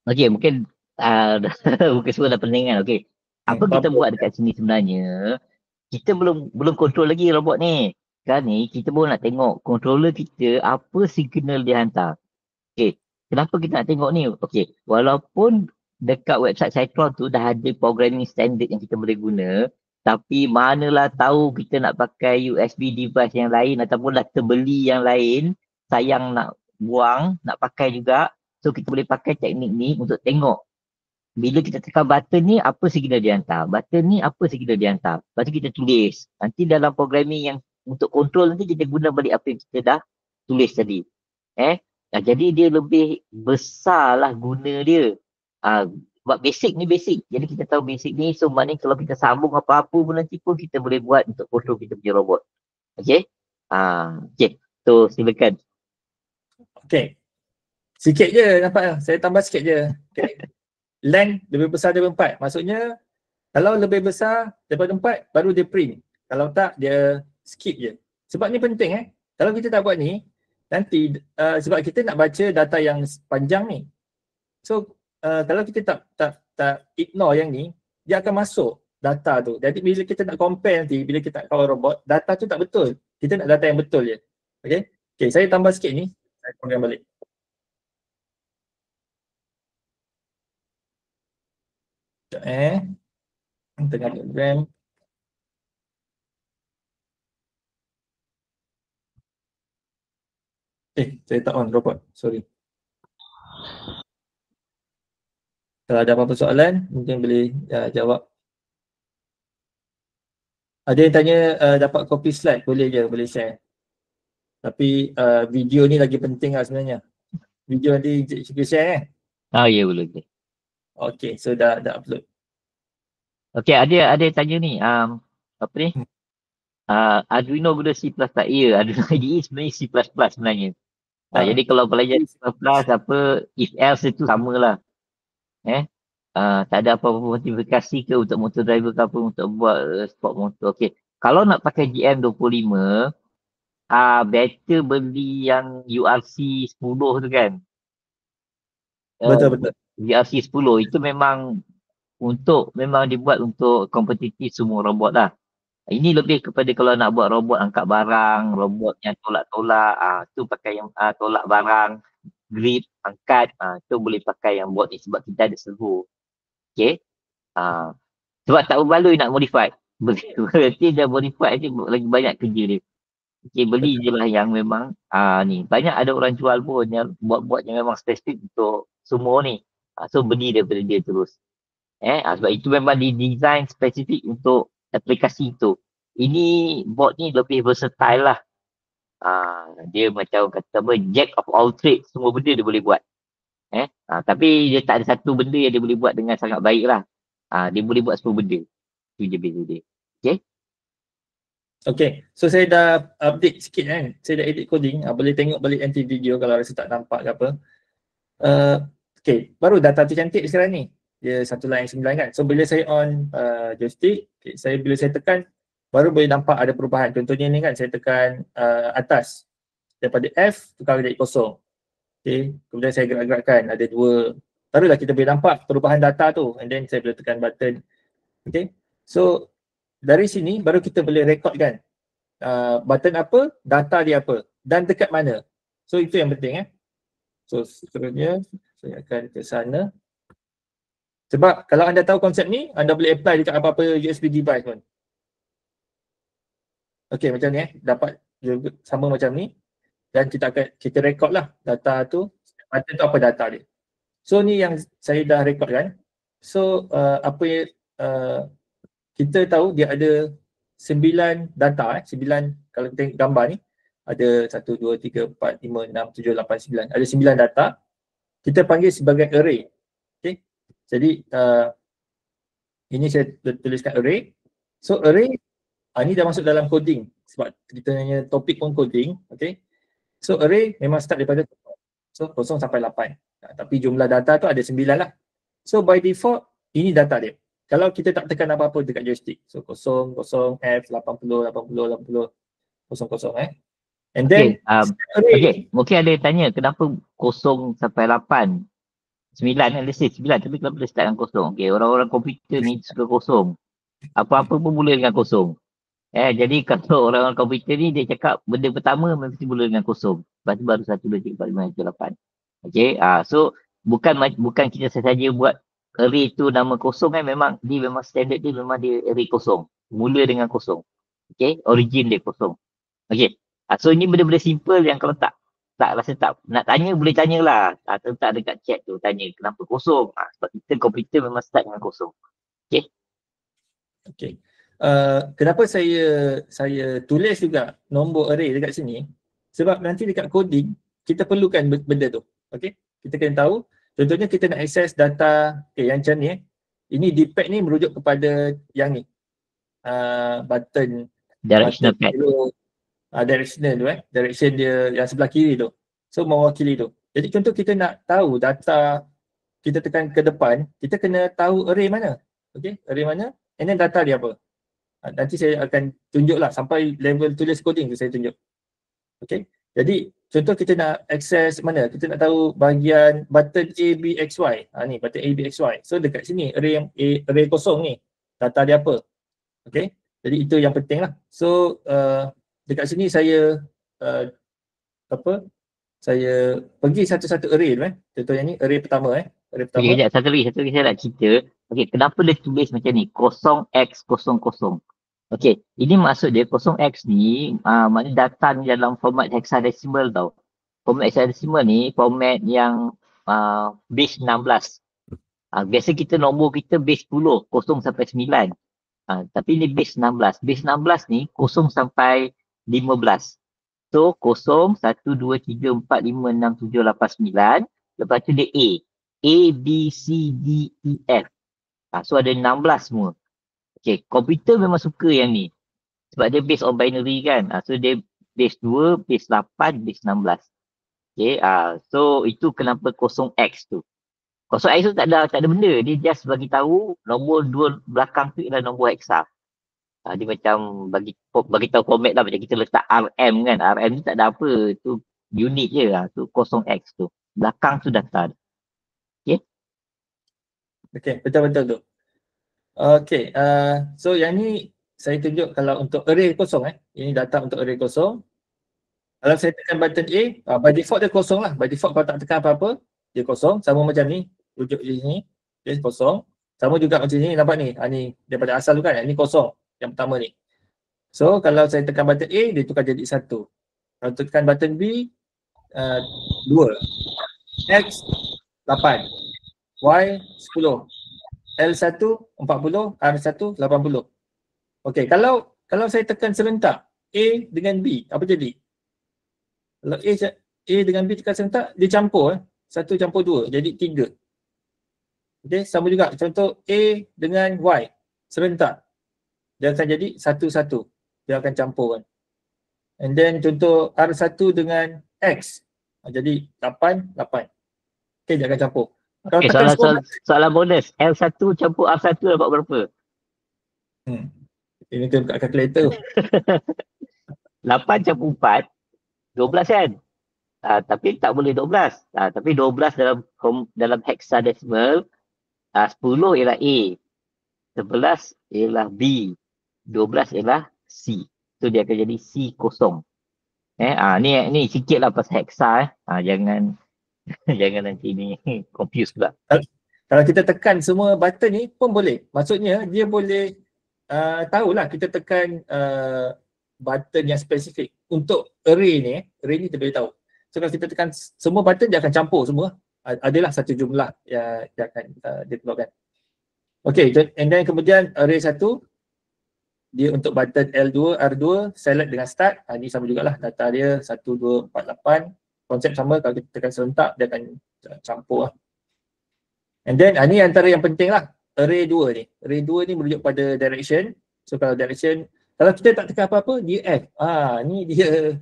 Okey, mungkin mungkin semua dah pernah kan. Okey. Apa kita buat dekat sini sebenarnya, kita belum control lagi robot ni. Sekarang ni kita baru nak tengok controller kita apa signal dia hantar. Okey. Kenapa kita nak tengok ni? Okey, walaupun dekat website Cytron tu dah ada programming standard yang kita boleh guna, tapi manalah tahu kita nak pakai USB device yang lain ataupun dah terbeli yang lain, sayang nak buang, nak pakai juga. So kita boleh pakai teknik ni untuk tengok bila kita tekan button ni apa signal dia hantar, button ni apa signal dia hantar. Lepas tu kita tulis. Nanti dalam programming yang untuk control nanti kita guna balik apa yang kita dah tulis tadi. Jadi dia lebih besar lah guna dia. Buat basic ni basic. Jadi kita tahu basic ni, so maknanya kalau kita sambung apa-apa pun nanti pun kita boleh buat untuk control kita punya robot. Okay. Okay. So silakan. Okay. Sikit je nampak. Saya tambah sikit je. Okay. Length lebih besar daripada 4. Maksudnya kalau lebih besar daripada 4 baru dia print. Kalau tak dia skip je. Sebab ni penting Kalau kita tak buat ni nanti sebab kita nak baca data yang panjang ni. So kalau kita tak ignore yang ni, dia akan masuk data tu. Jadi bila kita nak compare nanti, bila kita nak kawal robot, data tu tak betul. Kita nak data yang betul je. Okay. Okay, saya tambah sikit ni. Saya program balik. Sekejap tengah program. Saya tak on robot, sorry. Kalau ada apa-apa soalan, mungkin boleh jawab. Ada yang tanya dapat copy slide, boleh je, boleh share. Tapi video ni lagi penting lah sebenarnya. Video nanti kita share Ya boleh. Okay, so dah upload. Okay, ada yang tanya ni, apa ni? Arduino guna C++. Ya, Arduino IDE sebenarnya C++ sebenarnya. Jadi kalau pelajar C++, if else itu samalah. Tak ada apa-apa modifikasi ke untuk motor driver ke apa untuk buat sport motor. Okay. Kalau nak pakai GM25, better beli yang URC 10 tu kan. Betul. URC 10 itu memang dibuat untuk kompetitif semua robot lah. Ini lebih kepada kalau nak buat robot angkat barang, robot yang tolak-tolak, tu pakai yang tolak barang, grip, angkat, tu boleh pakai yang bot ni sebab kita ada servo. Okay. Sebab tak berbaloi nak modify. Berarti dah modify je lagi banyak kerja dia. Okay, beli je lah yang memang ni. Banyak ada orang jual pun yang buat yang memang spesifik untuk semua ni. So beli daripada dia terus. Sebab itu memang didesign spesifik untuk aplikasi itu. Ini bot ni lebih versatile lah. Dia macam kata apa, jack of all trades, semua benda dia boleh buat. Tapi dia tak ada satu benda yang dia boleh buat dengan sangat baik lah. Dia boleh buat semua benda. Itu je beza dia. Okay, so saya dah update sikit kan. Saya dah edit coding. Boleh tengok balik nanti video kalau rasa tak nampak ke apa. Okay, baru data tu cantik sekarang ni. Dia 1.9 kan. So bila saya on joystick, bila saya tekan, baru boleh nampak ada perubahan. Contohnya ni kan, saya tekan atas. Daripada F, tukar jadi kosong. Okay, kemudian saya gerak-gerakkan. Ada dua. Barulah kita boleh nampak perubahan data tu. And then saya boleh tekan button. Okay, so dari sini baru kita boleh rekodkan button apa, data dia apa dan dekat mana. So itu yang penting So seterusnya saya akan ke sana. Sebab kalau anda tahu konsep ni, anda boleh apply dekat apa-apa USB device pun. Okay, macam ni dapat sama macam ni. Dan kita record lah data tu, button tu apa data dia. So ni yang saya dah rekodkan. So kita tahu dia ada 9 data 9 kalau kita tengok gambar ni ada 1, 2, 3, 4, 5, 6, 7, 8, 9 ada 9 data kita panggil sebagai array. Okay. Jadi ini saya tuliskan array. So array ni dah masuk dalam coding sebab kita punya topik pun coding. Okay. So array memang start daripada 0 sampai 8 tapi jumlah data tu ada 9 lah. So by default ini data dia. Kalau kita tak tekan apa-apa dekat joystick. So 0, 0, F, 80, 80, 80, 00 And then okay. Mungkin ada yang tanya kenapa 0 sampai 8 9 kan, let's say 9 tapi kenapa dia start dengan 0. Okay, orang-orang komputer ni suka 0. Apa-apa pun mula dengan 0. Jadi kalau orang-orang komputer ni dia cakap benda pertama mesti mula dengan 0. Lepas tu baru 1, 2, 3, 4, 5, 6, 7, 8. Okay, so bukan kita saja buat array tu nama 0 kan, dia memang standard dia memang dia array 0. Mula dengan 0. Okay, origin dia 0. Okay, so ini benda-benda simple yang kalau tak rasa tak nak tanya boleh tanyalah. Letak dekat chat tu tanya kenapa 0. Sebab kita komputer memang start dengan 0. Okay. Kenapa saya tulis juga nombor array dekat sini? Sebab nanti dekat coding kita perlukan benda tu. Okay, kita kena tahu. Contohnya kita nak access data yang macam ni ini D-pad ni merujuk kepada yang ni button directional pad. Directional tu direction dia yang sebelah kiri tu. So mewakili tu. Jadi contoh kita nak tahu data kita tekan ke depan, kita kena tahu array mana. Okay, array mana and then data dia apa. Nanti saya akan tunjuklah sampai level tulis coding tu saya tunjuk. Okay, jadi contoh kita nak access mana, kita nak tahu bahagian button A, B, X, Y. Ni button A, B, X, Y. So dekat sini array kosong ni, data dia apa. Okay, jadi itu yang penting lah. So dekat sini saya apa, saya pergi satu-satu array tu contohnya ni array pertama array Okay, pertama. sekejap. Satu lagi saya nak cerita. Okay, kenapa dia tulis macam ni? 0x00. Okay, ini maksud dia 0x ni, maknanya data ni dalam format hexadecimal tau. Format hexadecimal ni, format yang base 16. Biasa kita nombor kita base 10, 0 sampai 9. Tapi ni base 16. Base 16 ni 0 sampai 15. So 0, 1, 2, 3, 4, 5, 6, 7, 8, 9. Lepas tu dia A. A, B, C, D, E, F. So ada 16 semua. Okay, komputer memang suka yang ni. Sebab dia based on binary kan. So dia base 2, base 8, base 16. Okay, so itu kenapa 0x tu. 0x tu tak ada benda. Dia just bagi tahu nombor 2 belakang tu ialah nombor hexa. Dia macam bagi tahu format lah, macam kita letak RM kan. RM tu tak ada apa. Tu unit je lah. Tu 0x tu. Belakang tu data. Okay, betul-betul tu. Okay, so yang ni saya tunjuk kalau untuk array kosong ini data untuk array kosong. Kalau saya tekan button A, by default dia kosong lah. By default kalau tak tekan apa-apa, dia kosong. Sama macam ni, rujuk di sini, dia kosong. Sama juga macam ni, nampak ni. Ni daripada asal tu kan, ni kosong. Yang pertama ni. So, kalau saya tekan button A, dia tukar jadi 1. Kalau tekan button B, 2. X, 8. Y, 10. L1, 40. R1, 80. Okay, kalau saya tekan serentak A dengan B, apa jadi? Kalau A dengan B tekan serentak, dia campur 1 campur 2, jadi 3. Okay, sama juga contoh A dengan Y serentak, dia akan jadi 1, 1. Dia akan campur kan. And then contoh R1 dengan X, jadi 8, 8. Okay, dia akan campur. Kalau Okay, tekan soalan bonus. L1 campur R1 dapat berapa? Ini tu buka kalkulator. 8 campur 4, 12 kan? Tapi tak boleh 12. Tapi 12 dalam hexadecimal, 10 ialah A, 11 ialah B, 12 ialah C. So dia akan jadi C kosong. Ni sikit lah pasal hexa. Jangan jangan nanti ni confuse pula. Kalau kita tekan semua button ni pun boleh. Maksudnya dia boleh tahulah kita tekan button yang spesifik. Untuk array ni dia boleh tahu. So kalau kita tekan semua button, dia akan campur semua. Adalah satu jumlah yang akan dia keluarkan. Okay, and then kemudian array 1, dia untuk button L2, R2, select dengan start. Ni sama jugalah, data dia 1, 2, 4, 8. Konsep sama, kalau kita tekan serentak, dia akan campur lah. And then ni antara yang penting lah, array 2 ni. Array 2 ni merujuk pada direction. So kalau direction, kalau kita tak tekan apa-apa, dia F. Ni dia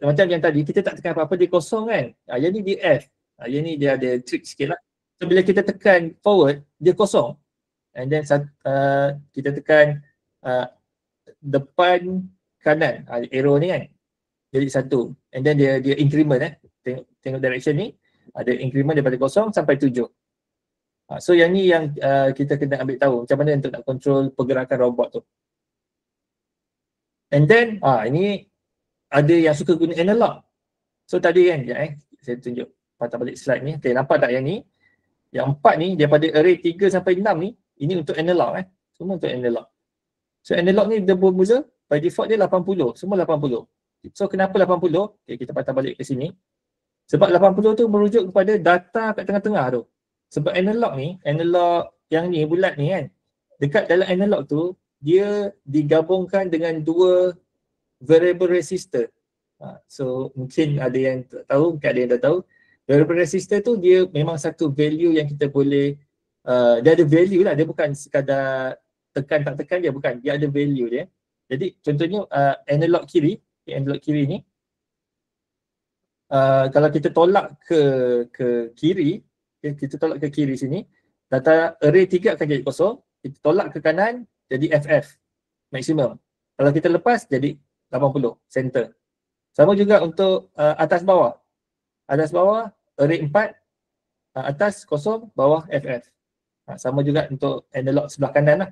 macam yang tadi, kita tak tekan apa-apa, dia kosong kan. Yang ni dia F. Yang ni dia ada trick sikit lah. So bila kita tekan forward, dia kosong. And then kita tekan depan kanan, arrow ni kan, jadi 1. And then dia increment tengok direction ni, ada increment daripada 0 sampai 7. So yang ni yang kita kena ambil tahu macam mana untuk nak control pergerakan robot tu. And then ini ada yang suka guna analog. So tadi kan saya tunjuk patah balik slide ni. Okay, nampak tak yang ni? Yang 4 ni daripada array 3 sampai 6 ni, ini untuk analog Semua untuk analog. So analog ni dia bermula by default dia 80, semua 80. So kenapa 80? Okay, kita patah balik ke sini. Sebab 80 tu merujuk kepada data kat tengah-tengah tu. Sebab analog ni, analog yang ni bulat ni kan, dekat dalam analog tu dia digabungkan dengan 2 variable resistor. So mungkin ada yang tak tahu, mungkin ada yang tak tahu. Variable resistor tu dia memang satu value yang kita boleh dia ada value lah, dia bukan sekadar tekan tak tekan dia, bukan, dia ada value dia. Jadi contohnya analog kiri ni, kalau kita tolak ke kiri, kita tolak ke kiri sini, data array 3 akan jadi kosong. Kita tolak ke kanan jadi FF maksimum. Kalau kita lepas jadi 80 center. Sama juga untuk atas bawah. Atas bawah array 4, atas kosong, bawah FF. Sama juga untuk analog sebelah kanan lah.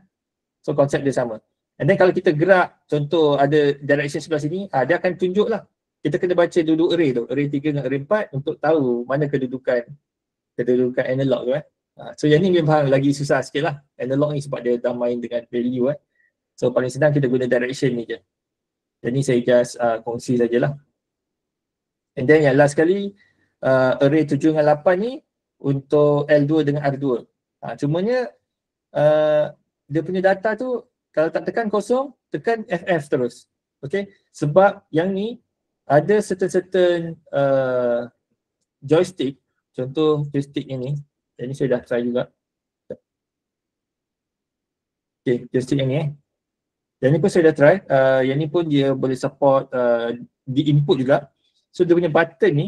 So konsep dia sama. And then kalau kita gerak, contoh ada direction sebelah sini, dia akan tunjuk lah kita kena baca dulu array tu, array 3 dengan array 4 untuk tahu mana kedudukan analog tu so yang ni memang lagi susah sikit lah analog ni sebab dia dah main dengan value so paling senang kita guna direction ni je. Jadi saya just kongsi sajalah. And then yang last kali array 7 dengan 8 ni untuk L2 dengan R2. Cumanya dia punya data tu kalau tak tekan kosong, tekan FF terus. Okay, sebab yang ni ada certain joystick, contoh joystick ini. Yang ni saya dah try juga. Okay, joystick yang ni Yang ni pun saya dah try. Yang ni pun dia boleh support di input juga. So dia punya button ni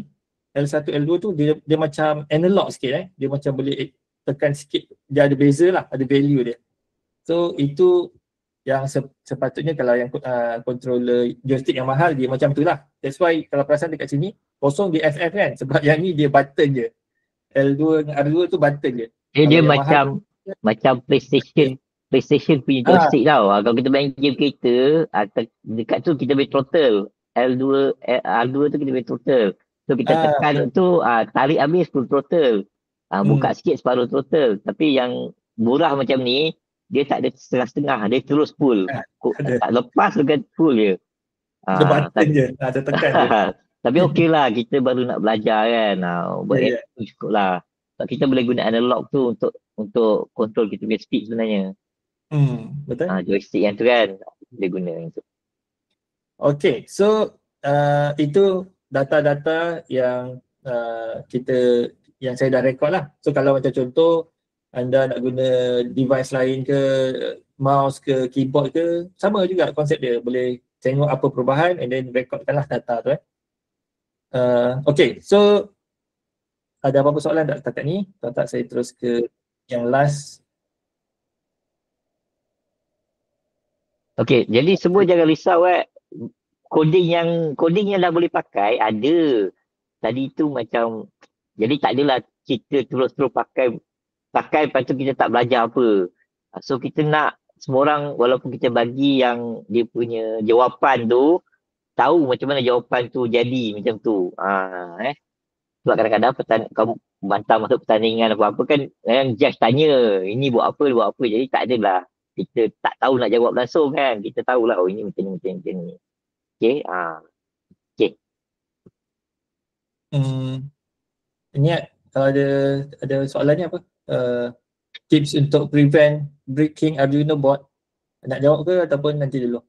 L1, L2 tu dia macam analog sikit Dia macam boleh tekan sikit. Dia ada beza lah, ada value dia. So itu yang sepatutnya kalau yang controller joystick yang mahal dia macam tu lah. That's why kalau perasan dekat sini kosong dia FF kan. Sebab yang ni dia button je. L2 dengan R2 tu button je. Dia macam PlayStation punya joystick tau. Kalau kita main game kereta, dekat tu kita boleh throttle. R2 tu kita boleh throttle. So kita tekan tu, tarik habis full throttle. Buka sikit separuh throttle. Tapi yang murah macam ni, dia tak ada setengah-setengah. Dia terus full. Tak lepas dengan full je. Dia button je. Dia tekan je. Tapi okey lah, kita baru nak belajar kan. Buat itu cukup lah. Sebab kita boleh guna analog tu untuk control kita punya speed sebenarnya. Betul. Joystick yang tu kan, boleh guna yang tu. Okay, so itu data-data yang yang saya dah record lah. So kalau macam contoh, anda nak guna device lain ke, mouse ke, keyboard ke, sama juga konsep dia. Boleh tengok apa perubahan and then recordkanlah data tu Okay, so ada apa-apa soalan tak setakat ni? Kalau tak saya terus ke yang last. Okay, jadi semua jangan risau coding yang dah boleh pakai ada. Tadi tu macam, jadi tak adalah kita terus-terus pakai lepas tu kita tak belajar apa. So kita nak semua orang walaupun kita bagi yang dia punya jawapan tu, tahu macam mana jawapan tu jadi macam tu. Sebab kadang-kadang kamu bantah masuk pertandingan apa-apa kan, yang judge tanya, ini buat apa. Jadi tak adalah kita tak tahu nak jawab langsung kan. Kita tahulah, oh ini macam ni. Okay. Okay. Niat, kalau ada soalan ni apa? Tips untuk prevent breaking Arduino board. Nak jawab ke ataupun nanti dulu?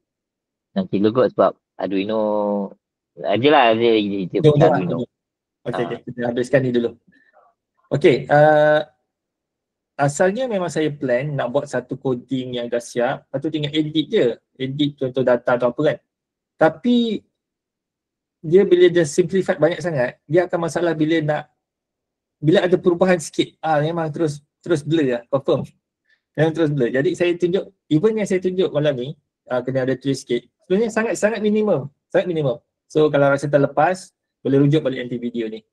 Nanti dulu kot sebab Arduino adalah dia pakai Arduino. Okay, kita habiskan ni dulu. Okay, asalnya memang saya plan nak buat satu coding yang dah siap, lepas tu tinggal edit je. Edit contoh data atau apa kan. Tapi dia bila dia simplified banyak sangat, dia akan masalah bila ada perubahan sikit, memang terus blur lah, confirm. Memang terus blur. Jadi saya tunjuk, even yang saya tunjuk malam ni, kena ada twist sikit. Sebenarnya sangat minimum. So kalau rasa terlepas, boleh rujuk balik nanti video ni.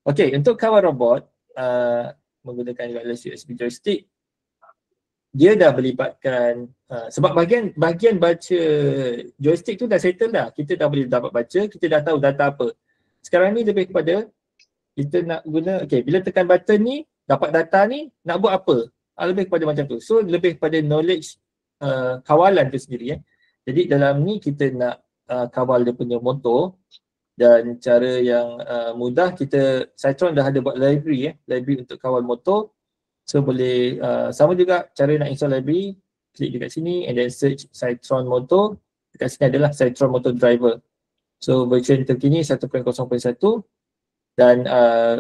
Okay, untuk kawal robot, menggunakan wireless USB joystick, dia dah melibatkan, sebab bahagian baca joystick tu dah settle dah. Kita dah boleh dapat baca, kita dah tahu data apa. Sekarang ni lebih kepada kita nak guna, bila tekan button ni, dapat data ni, nak buat apa? Lebih kepada macam tu. So lebih kepada knowledge kawalan tu sendiri. Jadi dalam ni kita nak kawal dia punya motor, dan cara yang mudah, Cytron dah ada buat library untuk kawal motor. So boleh sama juga cara nak install library, klik dekat sini and then search Cytron motor. Dekat sini adalah Cytron motor driver. So version terkini 1.0.1 dan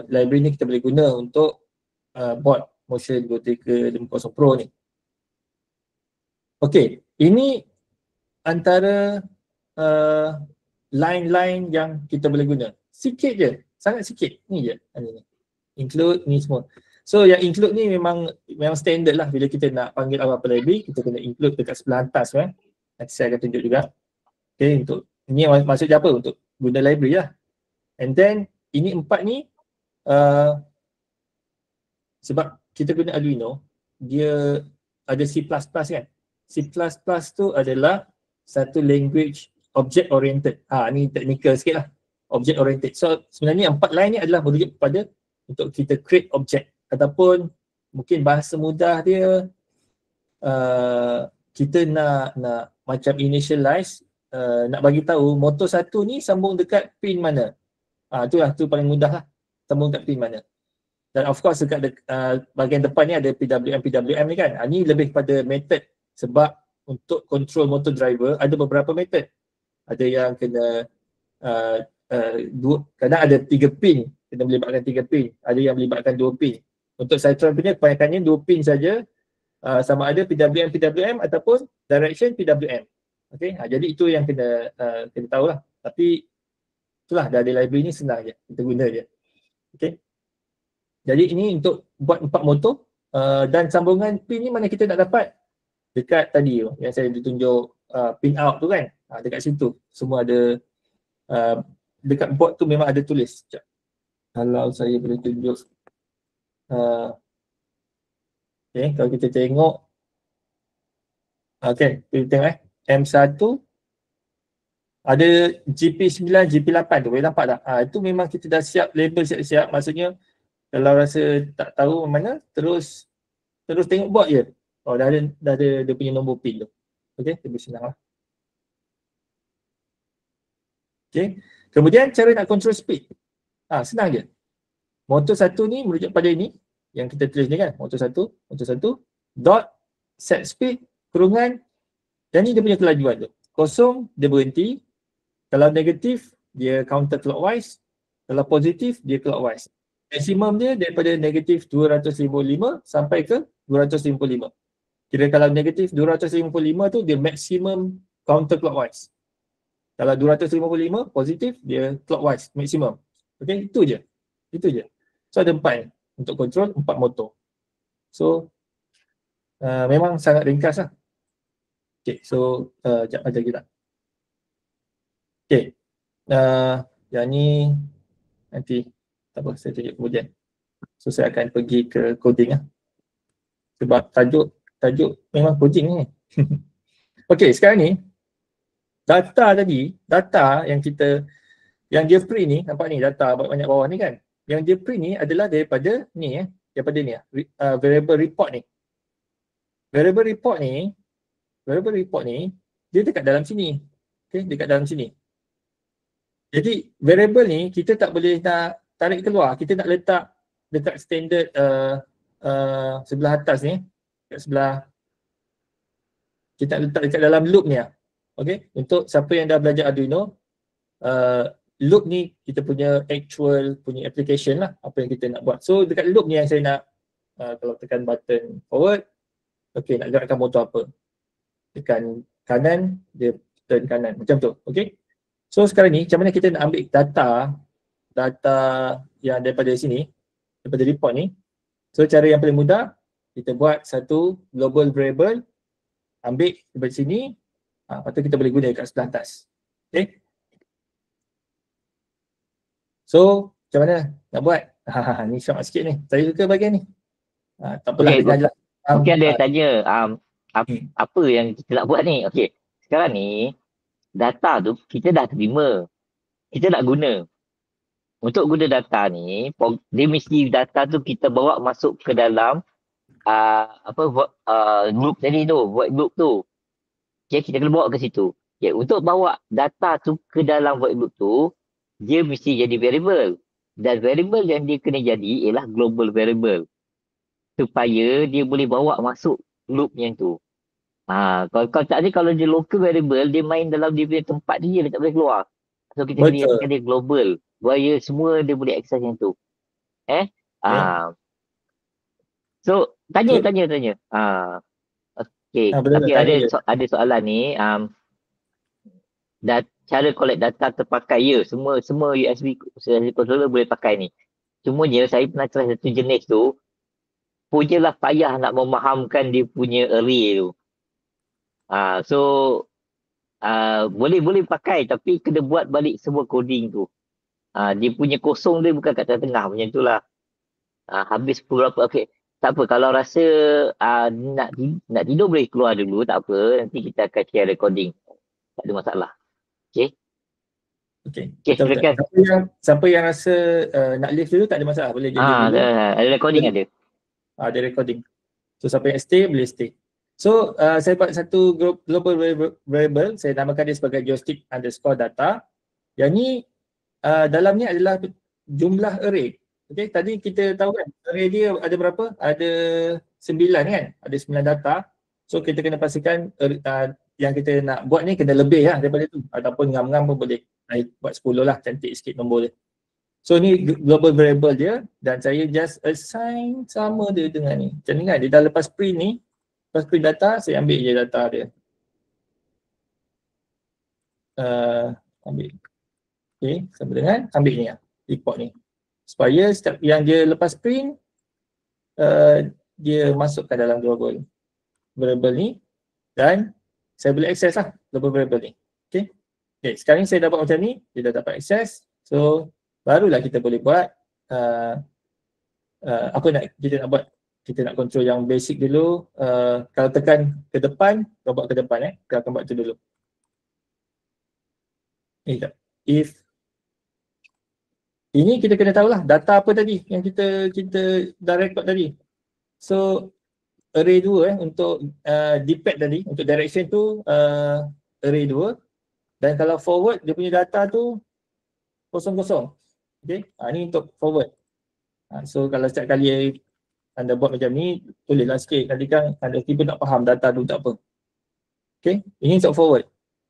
library ni kita boleh guna untuk board Motion Goteker 50 Pro ni. Okay, ini antara line-line yang kita boleh guna. Sikit je, sangat sikit. Ni je. Include ni semua. So yang include ni memang standard lah. Bila kita nak panggil apa-apa library, kita kena include dekat sebelah atas. Nanti saya akan tunjuk juga. Okay, untuk ni maksudnya apa? Untuk guna library lah. And then ini 4 ni sebab kita guna Arduino, dia ada C++ kan. C++ tu adalah satu language object oriented. Ni technical sikit lah. Object oriented. So sebenarnya 4 line ni adalah merujuk kepada untuk kita create object, ataupun mungkin bahasa mudah dia kita nak macam initialize, nak bagi tahu motor 1 ni sambung dekat pin mana. Itulah, tu paling mudah lah, sambung dekat pin mana. Dan of course dekat bahagian depan ni ada PWM ni kan. Ni lebih pada method, sebab untuk control motor driver ada beberapa method. Ada yang kena kadang ada 3 pin, kena melibatkan 3 pin, ada yang melibatkan 2 pin. Untuk Cytron punya kebanyakannya 2 pin saja, sama ada PWM ataupun direction PWM. Okay, jadi itu yang kena tahulah. Tapi itulah, dah ada library ni, senang je, kita guna je. Okay, jadi ini untuk buat 4 motor, dan sambungan pin ni mana kita nak dapat? Dekat tadi tu, yang saya ditunjuk pin out tu kan, dekat situ semua ada, dekat board tu memang ada tulis. Sekejap, kalau saya boleh tunjuk. Okay, kalau kita tengok, okay, kita tengok M1 ada GP9, GP8 tu, boleh nampak tak? Itu memang kita dah siap label, siap-siap. Maksudnya kalau rasa tak tahu mana, terus tengok board je. Dah ada dia punya nombor pin tu. Okay, lebih senang lah. Okay, kemudian cara nak control speed. Senang je. Motor 1 ni merujuk pada ini yang kita tulis ni kan, motor 1 dot set speed kurungan, dan ni dia punya kelajuan tu. Kosong dia berhenti, kalau negatif dia counter clockwise, kalau positif dia clockwise. Maksimum dia daripada negatif 255 sampai ke 255. Kira kalau negatif 255 tu dia maksimum counter clockwise. Kalau 255 positif dia clockwise maksimum. Okay, itu je. So ada 4 untuk control 4 motor. So memang sangat ringkas lah. Okay, so sekejap ajar kita. Okay, yang ni nanti tak apa, saya tunjuk kemudian. So saya akan pergi ke coding lah. Sebab tajuk memang coding ni. Okay, sekarang ni data tadi, data yang dia print ni, nampak ni data banyak bawah ni kan. Yang dia print ni adalah daripada ni variable report ni. Variable report ni dia dekat dalam sini. Okay, dekat dalam sini. Jadi variable ni kita tak boleh nak tarik keluar, kita nak letak dekat standard sebelah atas ni, dekat sebelah, kita letak dekat dalam loop ni. Okay, untuk siapa yang dah belajar Arduino, loop ni kita punya actual punya application lah, apa yang kita nak buat. So dekat loop ni yang saya nak, kalau tekan button forward, okay, nak gerakkan motor apa, tekan kanan, dia turn kanan, macam tu. Okay, so sekarang ni macam mana kita nak ambil data yang daripada sini, daripada report ni. So cara yang paling mudah, kita buat satu global variable, ambil daripada sini, lepas tu kita boleh guna dekat sebelah atas. Okay, so macam mana nak buat? Ni short sikit ni, saya suka bahagian ni. Tak apalah, okay, mungkin ada yang tanya apa yang kita nak buat ni. Okay, sekarang ni data tu kita dah terima, kita nak guna. Untuk guna data ni, dia mesti data tu kita bawa masuk ke dalam loop tadi tu, void loop tu. Okay, kita kena bawa ke situ. Okay, untuk bawa data tu ke dalam void loop tu, dia mesti jadi variable. Dan variable yang dia kena jadi ialah global variable, supaya dia boleh bawa masuk loop yang tu. Kalau tak ada, kalau dia local variable, dia main dalam dia punya tempat dia tak boleh keluar. So kita kena jadikan dia global, supaya semua dia boleh access yang tu. So tanya. Okay, tapi ada soalan ni, cara collect data terpakai, ya, semua USB controller boleh pakai ni. Cumanya saya pernah try satu jenis tu, punyalah payah nak memahamkan dia punya array tu. So boleh pakai, tapi kena buat balik semua coding tu. Dia punya kosong dia bukan kat tengah macam tu lah. Habis beberapa, okay, tak apa, kalau rasa nak tidur boleh keluar dulu, tak apa, nanti kita akan share recording, tak ada masalah. Okay. Okay, Okay, betul-betul. silakan. Siapa yang rasa nak live dulu tak ada masalah, boleh je live dulu. Ada recording ada. Ada recording. So siapa yang stay boleh stay. So saya buat satu global variable, saya namakan dia sebagai joystick_data. Yang ni dalamnya adalah jumlah array. Okay, tadi kita tahu kan array dia ada berapa? Ada 9 kan? Ada 9 data. So kita kena pastikan yang kita nak buat ni kena lebih lah daripada tu. Ataupun ngam-ngam pun boleh. Buat 10 lah, cantik sikit nombor dia. So ni global variable dia dan saya just assign sama dia dengan ni. Macam ni kan, dia dah lepas print ni, lepas print data, saya ambil je data dia. Ambil. Okay, sama dengan ambil ni lah, report ni. Supaya setiap yang dia lepas print, dia masukkan dalam global variable ni dan saya boleh access lah global variable ni. Okay. Okay, sekarang saya dah buat macam ni, dia dah dapat access. So barulah kita boleh buat apa kita nak buat. Kita nak control yang basic dulu. Kalau tekan ke depan, robot ke depan kita akan buat tu dulu. If ini kita kena tahulah data apa tadi yang kita dah record tadi. So array 2 untuk dpad tadi, untuk direction tu array 2 dan kalau forward dia punya data tu 00. Okay, ni untuk forward. So kalau setiap kali anda buat macam ni, tulislah sikit. Nanti kan anda tiba nak faham data tu tak apa. Okay, ini untuk forward.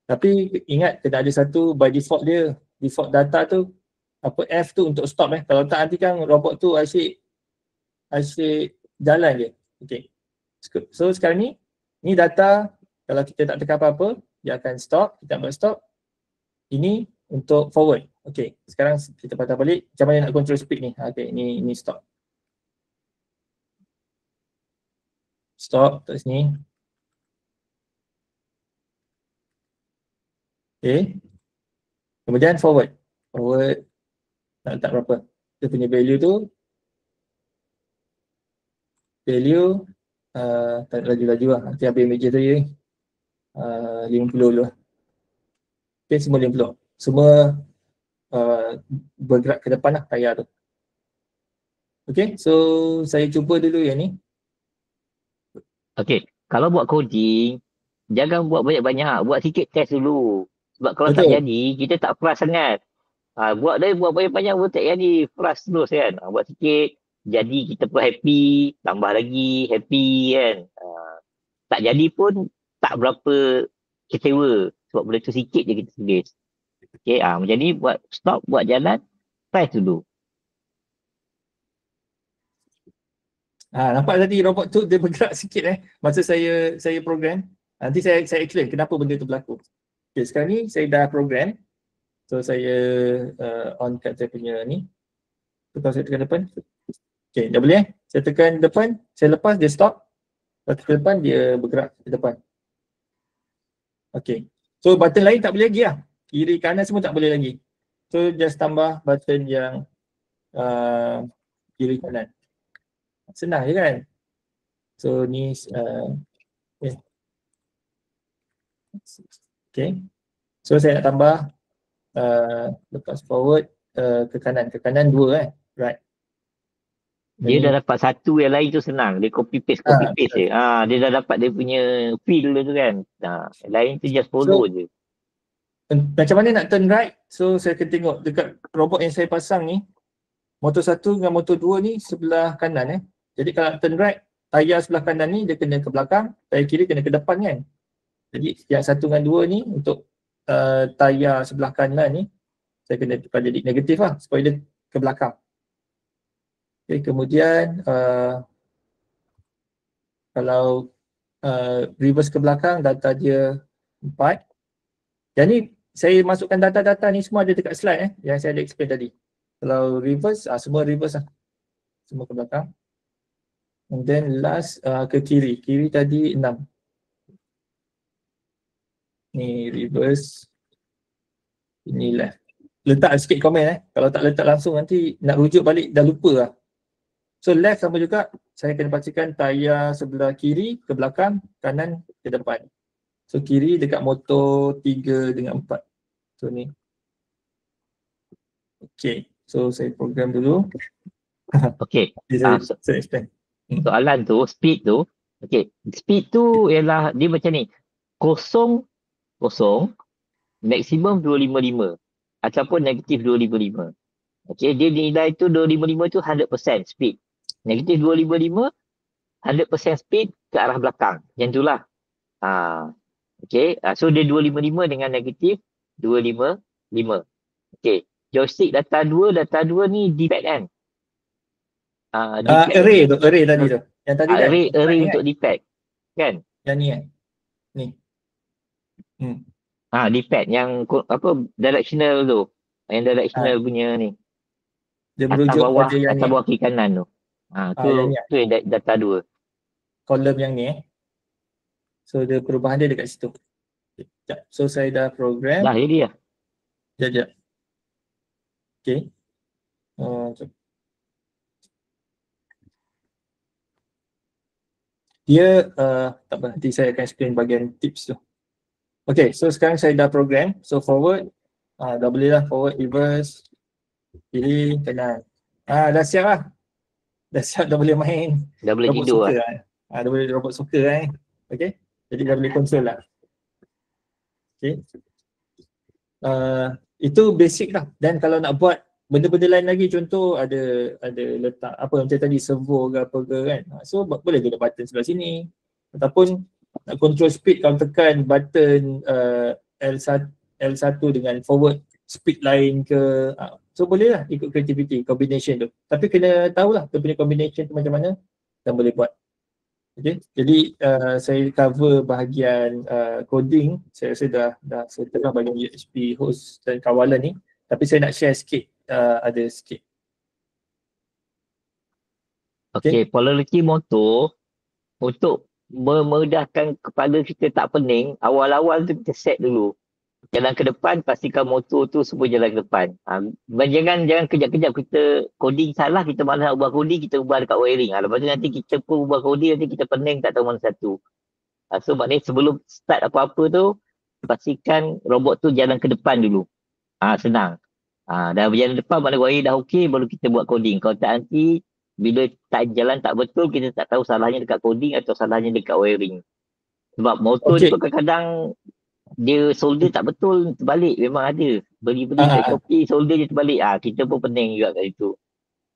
Tapi ingat kena ada satu by default dia, default data tu apa F tu untuk stop Kalau tak nanti kan robot tu asyik jalan je. Okay. So sekarang ni data kalau kita tak tekan apa-apa, dia akan stop, kita buat stop. Ini untuk forward. Okay, sekarang kita patah balik macam mana nak control speed ni. Okay, ini stop. Stop kat sini. Okay. Kemudian forward. Forward nak letak berapa? Dia punya value tu. Value tak laju-laju lah. Nanti habis meja tu je. 50 dulu lah. Okay, semua 50. Semua bergerak ke depan lah tayar tu. Okay, so saya cuba dulu yang ni. Okay, kalau buat coding, jangan buat banyak-banyak. Buat sikit test dulu. Sebab kalau tak jadi, kita tak frust sangat. Buat banyak-banyak pun tak jadi. Frust terus kan. Buat sikit, jadi kita pun happy. Tambah lagi, happy kan. Tak jadi pun tak berapa kecewa. Sebab benda tu sikit je kita tulis. Okay, macam ni buat stop, buat jalan, try dulu. Nampak tadi robot tu dia bergerak sikit masa saya program. Nanti saya explain kenapa benda tu berlaku. Okay, sekarang ni saya dah program. So saya on kat saya punya ni. So kalau saya tekan depan. Okay, dah boleh Saya tekan depan, saya lepas dia stop. Lepas tekan depan dia bergerak ke depan. Okay. So button lain tak boleh lagi lah. Kiri kanan semua tak boleh lagi. So just tambah button yang kiri kanan. Senang je kan. So ni okay. So saya nak tambah lepas forward ke kanan 2 right. Dia dah dapat satu, yang lain tu senang. Dia copy paste je. Dia dah dapat dia punya feel tu kan. Yang lain tu just follow je. Macam mana nak turn right? So saya akan tengok dekat robot yang saya pasang ni, motor 1 dengan motor 2 ni sebelah kanan Jadi kalau turn right, tayar sebelah kanan ni dia kena ke belakang, tayar kiri kena ke depan kan. Jadi yang 1 dengan 2 ni untuk tayar sebelah kanan ni saya kena tukar jadi negatif lah supaya dia ke belakang. Okay, kemudian kalau reverse ke belakang, data dia 4. Yang ni saya masukkan data-data ni semua ada dekat slide yang saya ada explain tadi. Kalau reverse, semua reverse lah. Semua ke belakang. And then last ke kiri. Kiri tadi 6. Ni reverse. Ini left. Letak sikit komen Kalau tak letak langsung nanti nak rujuk balik dah lupa lah. So left sama juga. Saya kena pastikan tayar sebelah kiri ke belakang, kanan ke depan. So kiri dekat motor 3 dengan 4. So So ni. Okay, so saya program dulu. Okay. Saya explain. Soalan tu, speed tu. Okay, speed tu ialah dia macam ni. Kosong, maksimum 255 ataupun negatif 255. Okay, dia nilai tu 255 tu 100% speed. Negatif 255, 100% speed ke arah belakang. Macam tu lah. Okay, so dia 255 dengan negatif 255. Okay, joystick data 2 ni D-pad kan? Array tadi tu. Yang tadi kan? Array untuk D-pad kan? Yang ni kan? Ni. D-pad yang apa directional tu. Yang directional punya ni. Dia merujuk pada yang atas ni. bawah kiri kanan tu. Tu yang data 2. Kolom yang ni So dia perubahan dia dekat situ. Sekejap. So saya dah program. Dah jadi dah. Sekejap. Okay. Dia tak apa, nanti saya akan explain bahagian tips tu. Okay, so sekarang saya dah program. So forward, dah boleh lah forward, reverse, pilih, kanan. Dah siap lah. Dah siap, dah boleh main. Dah boleh robot tidur soccer lah. Dah boleh robot soccer lah. Okay, jadi dah boleh console lah. Okay. Itu basic lah. Dan kalau nak buat benda-benda lain lagi, contoh ada letak apa macam tadi servo ke apa ke kan. So boleh guna button sebelah sini. Ataupun nak control speed, kalau tekan button L1 dengan forward speed lain ke. So boleh lah ikut creativity, combination tu. Tapi kena tahulah dia punya combination tu macam mana dan boleh buat. Okay, jadi saya cover bahagian coding. Saya rasa dah setengah bahagian USP host dan kawalan ni. Tapi saya nak share sikit, ada sikit. Okay, polarity motor untuk memudahkan kepala kita tak pening, awal-awal tu kita set dulu. Jalan ke depan, pastikan motor tu semua jalan ke depan. Jangan kejap-kejap kita coding salah, kita malas nak ubah coding, kita ubah dekat wiring. Lepas tu nanti kita pun ubah coding, nanti kita pening tak tahu mana satu. So maknanya sebelum start apa-apa tu, pastikan robot tu jalan ke depan dulu. Senang. Dah berjalan depan, mana wiring dah okey, baru kita buat coding. Kalau tak nanti, bila tak jalan tak betul, kita tak tahu salahnya dekat coding atau salahnya dekat wiring. Sebab motor ni kadang-kadang dia solder tak betul, terbalik memang ada. Beli-beli Shopee, solder je terbalik. Kita pun pening juga kat situ.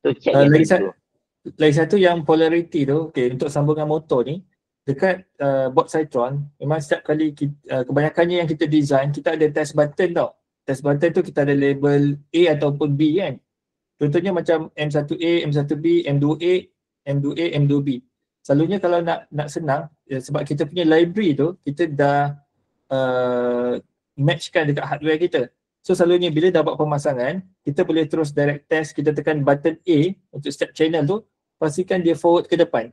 So check lagi satu yang polarity tu, untuk sambungan motor ni, dekat board Cytron, memang setiap kali kebanyakannya yang kita design, kita ada test button tau. Test button tu kita ada label A ataupun B kan. Contohnya macam M1A, M1B, M2A, M2A, M2B. Selalunya kalau nak senang, sebab kita punya library tu, kita dah matchkan dekat hardware kita. So selalunya bila dah buat pemasangan, kita boleh terus direct test, kita tekan button A untuk setiap channel tu, pastikan dia forward ke depan.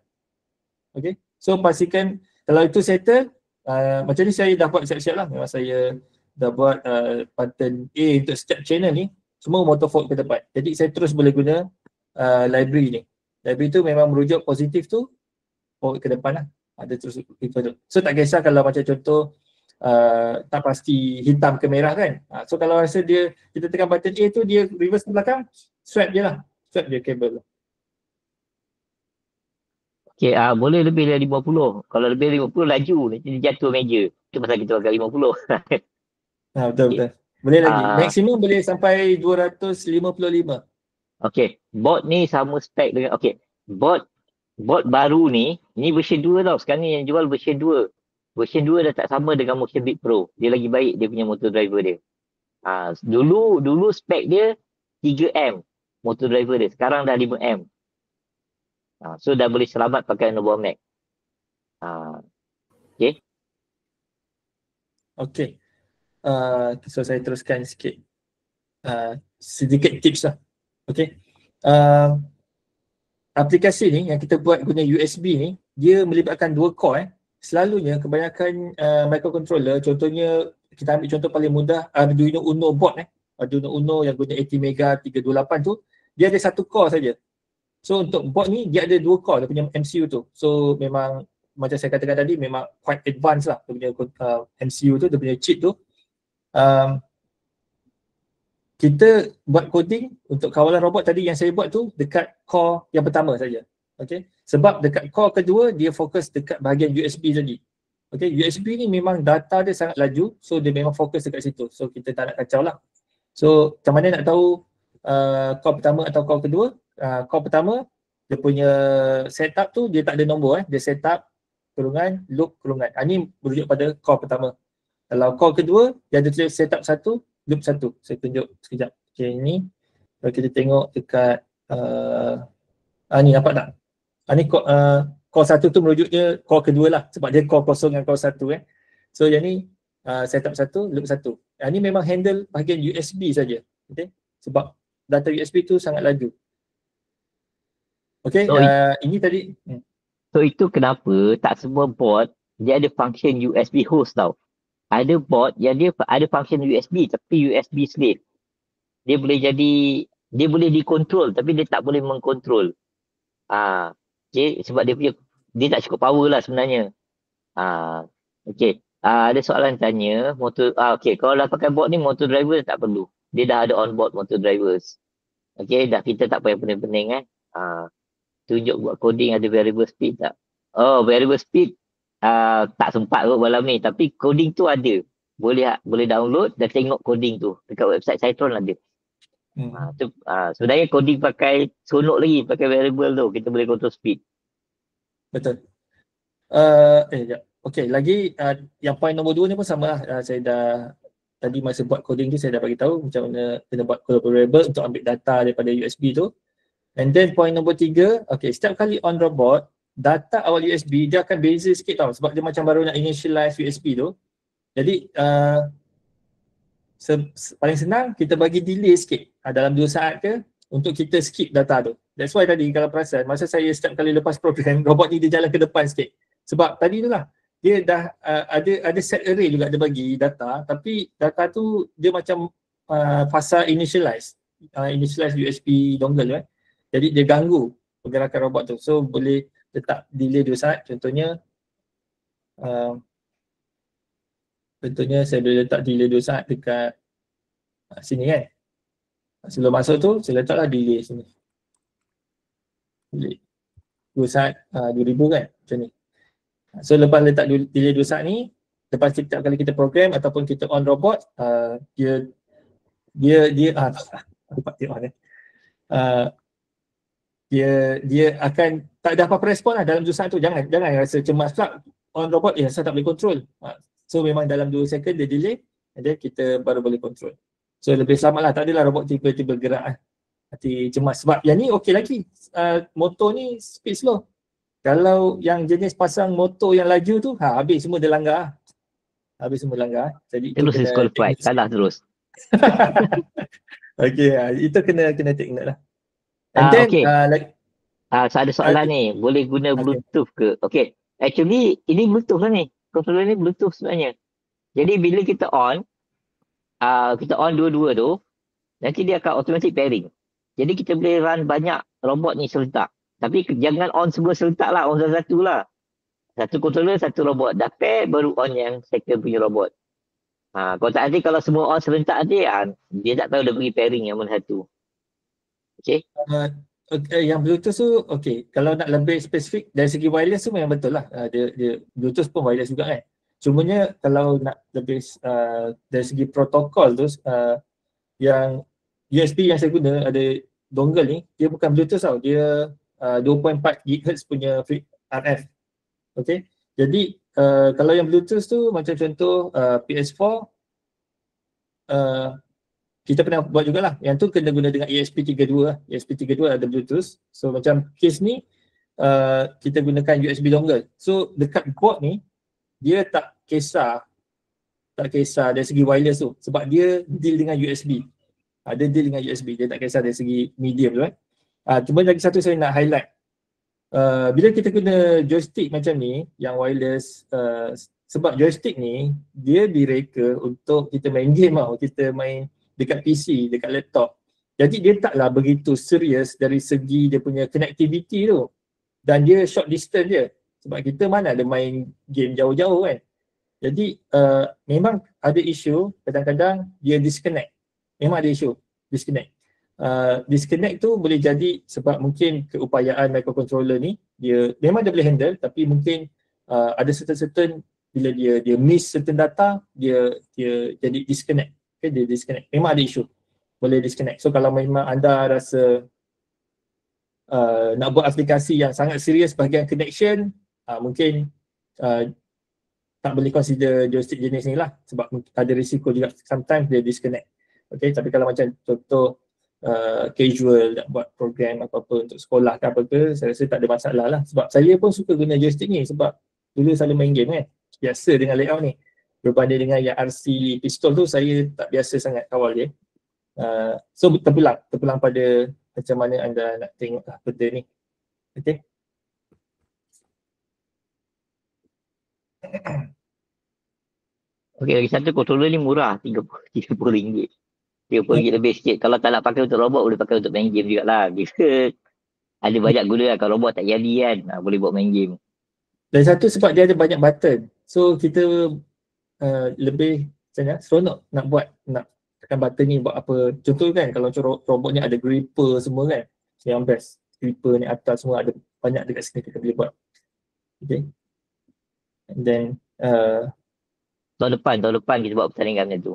Okay, so pastikan kalau itu settle, macam ni saya dah buat siap-siap lah. Memang saya dah buat button A untuk setiap channel ni, semua motor forward ke depan. Jadi saya terus boleh guna library ni. Library tu memang merujuk positif tu, forward ke depan lah. Ada terus itu. So tak kisah kalau macam contoh tak pasti hitam ke merah kan. So kalau rasa kita tekan button A tu dia reverse ke belakang, swipe je lah. Swipe je kabel. Okay, boleh lebih dari 50. Kalau lebih dari 50 laju, nanti dia jatuh meja. Itu pasal kita pakai 50. Betul. Boleh lagi. Maksimum boleh sampai 255. Okay, board ni sama spek dengan, board baru ni version 2 tau. Sekarang ni yang jual version 2. Version 2 dah tak sama dengan Motion Beat Pro. Dia lagi baik dia punya motor driver dia. Dulu spek dia 3M motor driver dia. Sekarang dah 5M. So dah boleh selamat pakai Nova Max. Okay. Okay. So saya teruskan sikit. Sedikit tips lah. Okay. Aplikasi ni yang kita buat guna USB ni, dia melibatkan 2 core. Selalunya kebanyakan microcontroller, contohnya kita ambil contoh paling mudah Arduino Uno board Arduino Uno yang guna 80 MB 328 tu, dia ada 1 core saja. So untuk board ni dia ada 2 core dia punya MCU tu. So memang macam saya katakan tadi memang quite advanced lah dia punya MCU tu, dia punya chip tu. kita buat coding untuk kawalan robot tadi yang saya buat tu dekat core yang pertama saja. Okay. Sebab dekat core kedua dia fokus dekat bahagian USB tadi. Okay. USB ni memang data dia sangat laju, so dia memang fokus dekat situ. So kita tak nak kacau lah. So macam mana nak tahu core pertama atau core kedua? Core pertama dia punya setup tu dia tak ada nombor dia setup kurungan loop kurungan. Ni merujuk pada core pertama. Kalau core kedua dia ada tulis setup 1 loop 1. Saya tunjuk sekejap. Okay, ni kalau kita tengok dekat ni nampak tak? Ni core 1 tu merujuknya core kedua lah sebab dia core kosong dengan core 1 So yang ni setup 1 loop 1. Ni memang handle bahagian USB saja. Okay? Sebab data USB tu sangat laju. Okay, So, ini tadi. So itu kenapa tak semua board dia ada function USB host tau. Ada board yang dia ada function USB tapi USB slave. Dia boleh dikontrol tapi dia tak boleh mengkontrol. Okay, sebab dia tak cukup power lah sebenarnya. Okay. Ada soalan tanya okay, kalau dah pakai board ni motor driver tak perlu. Dia dah ada on board motor drivers. Okay, dah kita tak payah pening-pening tunjuk buat coding ada variable speed tak? Oh, variable speed tak sempat kot malam ni, tapi coding tu ada. Boleh download dan tengok coding tu dekat website Cytron ada. Sebenarnya coding pakai sonok lagi, pakai variable tu kita boleh control speed. Betul. Okay, lagi yang point nombor 2 ni pun sama lah. Saya dah tadi masa buat coding tu saya dah bagi tahu macam mana kena buat variable untuk ambil data daripada USB tu. And then point nombor 3, okay, setiap kali on robot, data awal USB dia akan beza sikit tau sebab dia macam baru nak initialize USB tu. Jadi paling senang kita bagi delay sikit dalam 2 saat ke untuk kita skip data tu. That's why tadi kalau perasan masa saya setiap kali lepas program robot ni dia jalan ke depan sikit. Sebab tadi tu lah dia dah ada set array juga dia bagi data tapi data tu dia macam fasa initialize USB dongle Jadi dia ganggu pergerakan robot tu. So boleh letak delay 2 saat. Contohnya saya boleh letak delay 2 saat dekat sini kan. Sebelum masuk tu saya letaklah delay sini. Delay 2 saat 2000 kan macam ni. So lepas letak delay 2 saat ni, lepas setiap kali kita program ataupun kita on robot, dia dia akan tak ada apa-apa respon lah dalam 2 saat tu. Jangan rasa cemas pula on robot saya tak boleh control. So memang dalam 2 second dia delay and then kita baru boleh control. So lebih selamat lah, tak adalah robot tiba-tiba gerak hati cemas. Sebab yang ni okey lagi, motor ni speed slow. Kalau yang jenis pasang motor yang laju tu, habis semua dia langgar. Jadi terus disqualified, salah terus. Okay, itu kena take note lah. And then, okay. So ada soalan ni, boleh guna Bluetooth ke? Okay, actually ini Bluetooth lah ni. Controller ni Bluetooth sebenarnya. Jadi bila kita on dua-dua tu, nanti dia akan automatic pairing. Jadi kita boleh run banyak robot ni serentak. Tapi jangan on semua serentak lah, on satu lah. Satu controller, satu robot. Dah pair, baru on yang second punya robot. Kalau tak nanti, kalau semua on serentak nanti, dia tak tahu dia bagi pairing yang mana satu. Okay? Yang Bluetooth tu, okay. Kalau nak lebih spesifik, dari segi wireless tu memang betul lah. Dia Bluetooth pun wireless juga kan. Cumanya kalau nak lebih dari segi protokol tu, yang USB yang saya guna ada dongle ni, dia bukan Bluetooth tau. Dia 2.4 GHz punya RF. Okay. Jadi kalau yang Bluetooth tu macam contoh PS4 kita pernah buat jugalah. Yang tu kena guna dengan ESP32 lah. ESP32 ada Bluetooth. So macam case ni kita gunakan USB dongle. So dekat board ni dia tak kisah dari segi wireless tu sebab dia deal dengan USB. Dia deal dengan USB. Dia tak kisah dari segi medium tu cuma lagi satu saya nak highlight. Bila kita guna joystick macam ni yang wireless, sebab joystick ni dia direka untuk kita main game kita main dekat PC, dekat laptop. Jadi dia taklah begitu serius dari segi dia punya connectivity tu. Dan dia short distance je. Sebab kita mana ada main game jauh-jauh kan. Jadi memang ada isu kadang-kadang dia disconnect. Memang ada isu. disconnect. Disconnect tu boleh jadi sebab mungkin keupayaan microcontroller ni dia memang dia boleh handle, tapi mungkin ada certain bila dia miss certain data, dia jadi disconnect. Okay, dia disconnect. Memang ada isu. Boleh disconnect. So kalau memang anda rasa nak buat aplikasi yang sangat serius bahagian connection, mungkin tak boleh consider joystick jenis ni lah, sebab ada risiko juga sometimes dia disconnect. Okay, tapi kalau macam contoh casual nak buat program apa-apa untuk sekolah ke apa ke, saya rasa tak ada masalah lah. Sebab saya pun suka guna joystick ni sebab dulu selalu main game kan, biasa dengan layout ni. Berbanding dengan yang RC pistol tu, saya tak biasa sangat kawal dia. So terpulang pada macam mana anda nak tengok lah benda ni. Okay. Okay, lagi satu controller ni murah, RM30. RM30 lebih sikit. Kalau tak nak pakai untuk robot, boleh pakai untuk main game jugalah. Kita ada banyak guna lah. Kalau robot tak jadi kan, boleh buat main game. Dan satu sebab dia ada banyak button. So kita lebih macam seronok nak buat, nak tekan button ni buat apa. Contoh kan, kalau robot ni ada gripper semua kan, yang best. Gripper ni atas semua ada banyak dekat sini kita boleh buat. Okay. And then tahun depan kita buat pertandingan macam tu.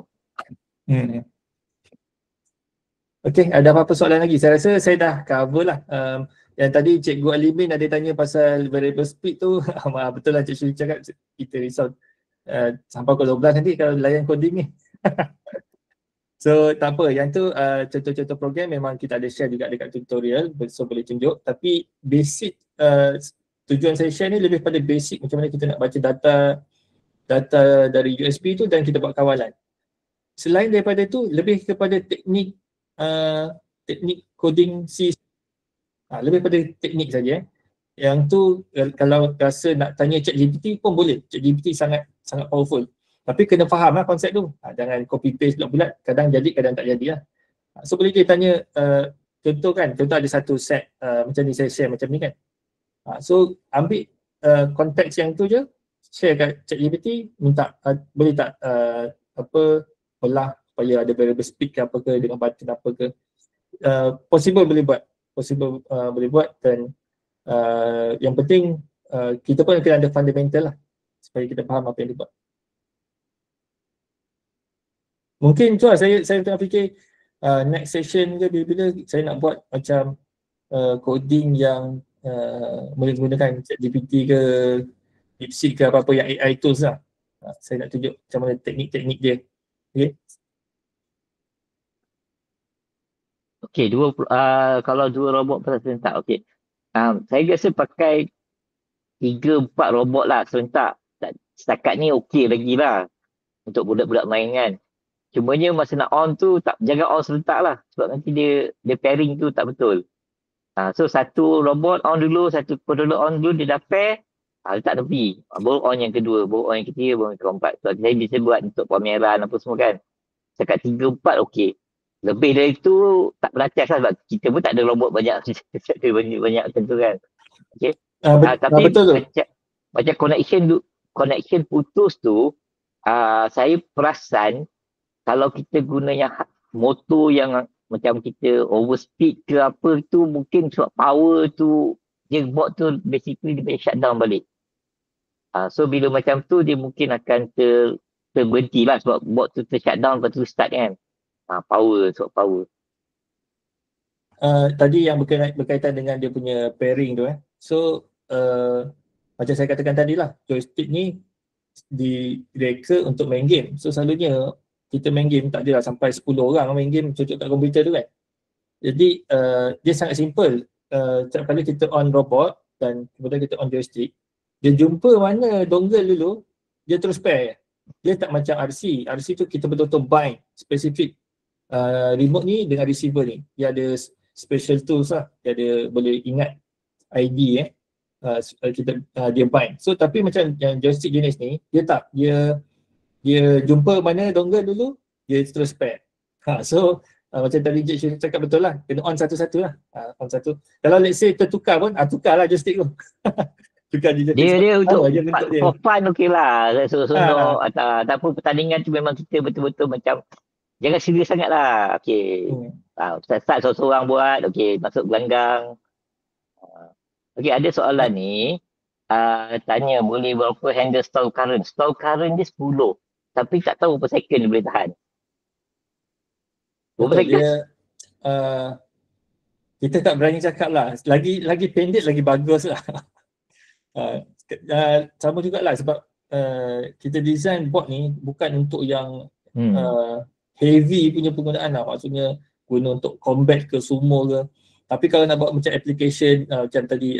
Okay, ada apa-apa soalan lagi? Saya rasa saya dah cover lah. Yang tadi Cikgu Alimin ada tanya pasal variable speed tu, betul lah Cik Syuri cakap, kita risau sampai pukul 12 nanti kalau layan coding ni. So tak apa, yang tu contoh-contoh program memang kita ada share juga dekat tutorial, so boleh tunjuk. Tapi basic, tujuan saya share ni lebih pada basic macam mana kita nak baca data dari USB tu dan kita buat kawalan. Selain daripada tu, lebih kepada teknik coding C, lebih pada teknik saja. Yang tu kalau rasa nak tanya ChatGPT pun boleh. ChatGPT sangat powerful. Tapi kena faham lah konsep tu. Jangan copy paste bulat-bulat, kadang jadi kadang tak jadi lah. So boleh dia tanya, contoh ada satu set macam ni, saya share macam ni kan. So ambil konteks yang tu je, share kat ChatGPT, minta boleh tak olah supaya ada variable speed ke apa ke dengan button apa ke. Possible boleh buat, dan yang penting kita pun kena ada fundamental lah supaya kita faham apa yang dibuat. Mungkin tu lah, saya tengah fikir next session ke bila-bila saya nak buat macam coding yang menggunakan ChatGPT ke DeepSeek ke apa-apa yang AI tools lah. Saya nak tunjuk macam mana teknik-teknik dia. Okay. Okay, kalau dua robot serentak, okay. Saya biasa pakai 3-4 robot lah serentak. Setakat ni okey lagi lah untuk budak-budak main kan. Cumanya masa nak on tu, tak jangan on serentak lah. Sebab nanti dia pairing tu tak betul. So satu robot on dulu, satu controller on dulu, dia dah pair, letak tepi. Baru on yang kedua, baru on yang ketiga, baru yang keempat. So saya bisa buat untuk pameran apa semua kan. Setakat 3-4 okey. Lebih dari itu tak beracas lah sebab kita pun tak ada robot banyak. banyak macam tu kan. Okay. Tapi betul tu. Macam connection putus tu, saya perasan kalau kita guna yang motor yang macam kita overspeed ke apa tu, mungkin sebab power tu, gearbox tu basically dia boleh shutdown balik. So bila macam tu dia mungkin akan terberhenti lah sebab bot tu shutdown lepas tu start kan. Sebab power. Tadi yang berkaitan dengan dia punya pairing tu So macam saya katakan tadi lah, joystick ni direka untuk main game. So selalunya kita main game tak adalah sampai 10 orang main game cocok kat komputer tu kan. Jadi dia sangat simple. Setiap kali kita on robot dan kemudian kita on joystick, dia jumpa mana dongle dulu, dia terus pair. Dia tak macam RC. RC tu kita betul-betul bind spesifik remote ni dengan receiver ni. Dia ada special tools lah. Dia ada boleh ingat ID dia bind. So tapi macam yang joystick jenis ni, dia tak. Dia jumpa mana dongle dulu, dia terus pair. So macam tadi Cik Syuri cakap betul lah, kena on satu-satu lah. On satu. Kalau let's say tertukar pun, tukarlah joystick tu. Tukar je. Dia untuk for fun okey lah. Ataupun pertandingan tu memang kita betul-betul macam Jangan serius sangat lah. Okay. Start seorang-seorang buat. Okay, masuk gelanggang. Okay, ada soalan ni. Tanya boleh berapa handle stall current. Stall current dia 10. Tapi tak tahu berapa second dia boleh tahan. Berapa Betul, second? dia kita tak berani cakap lah. Lagi pendek lagi bagus lah. Sama jugalah sebab kita design bot ni bukan untuk yang heavy punya penggunaan lah. Maksudnya guna untuk combat ke sumo ke. Tapi kalau nak buat macam application macam tadi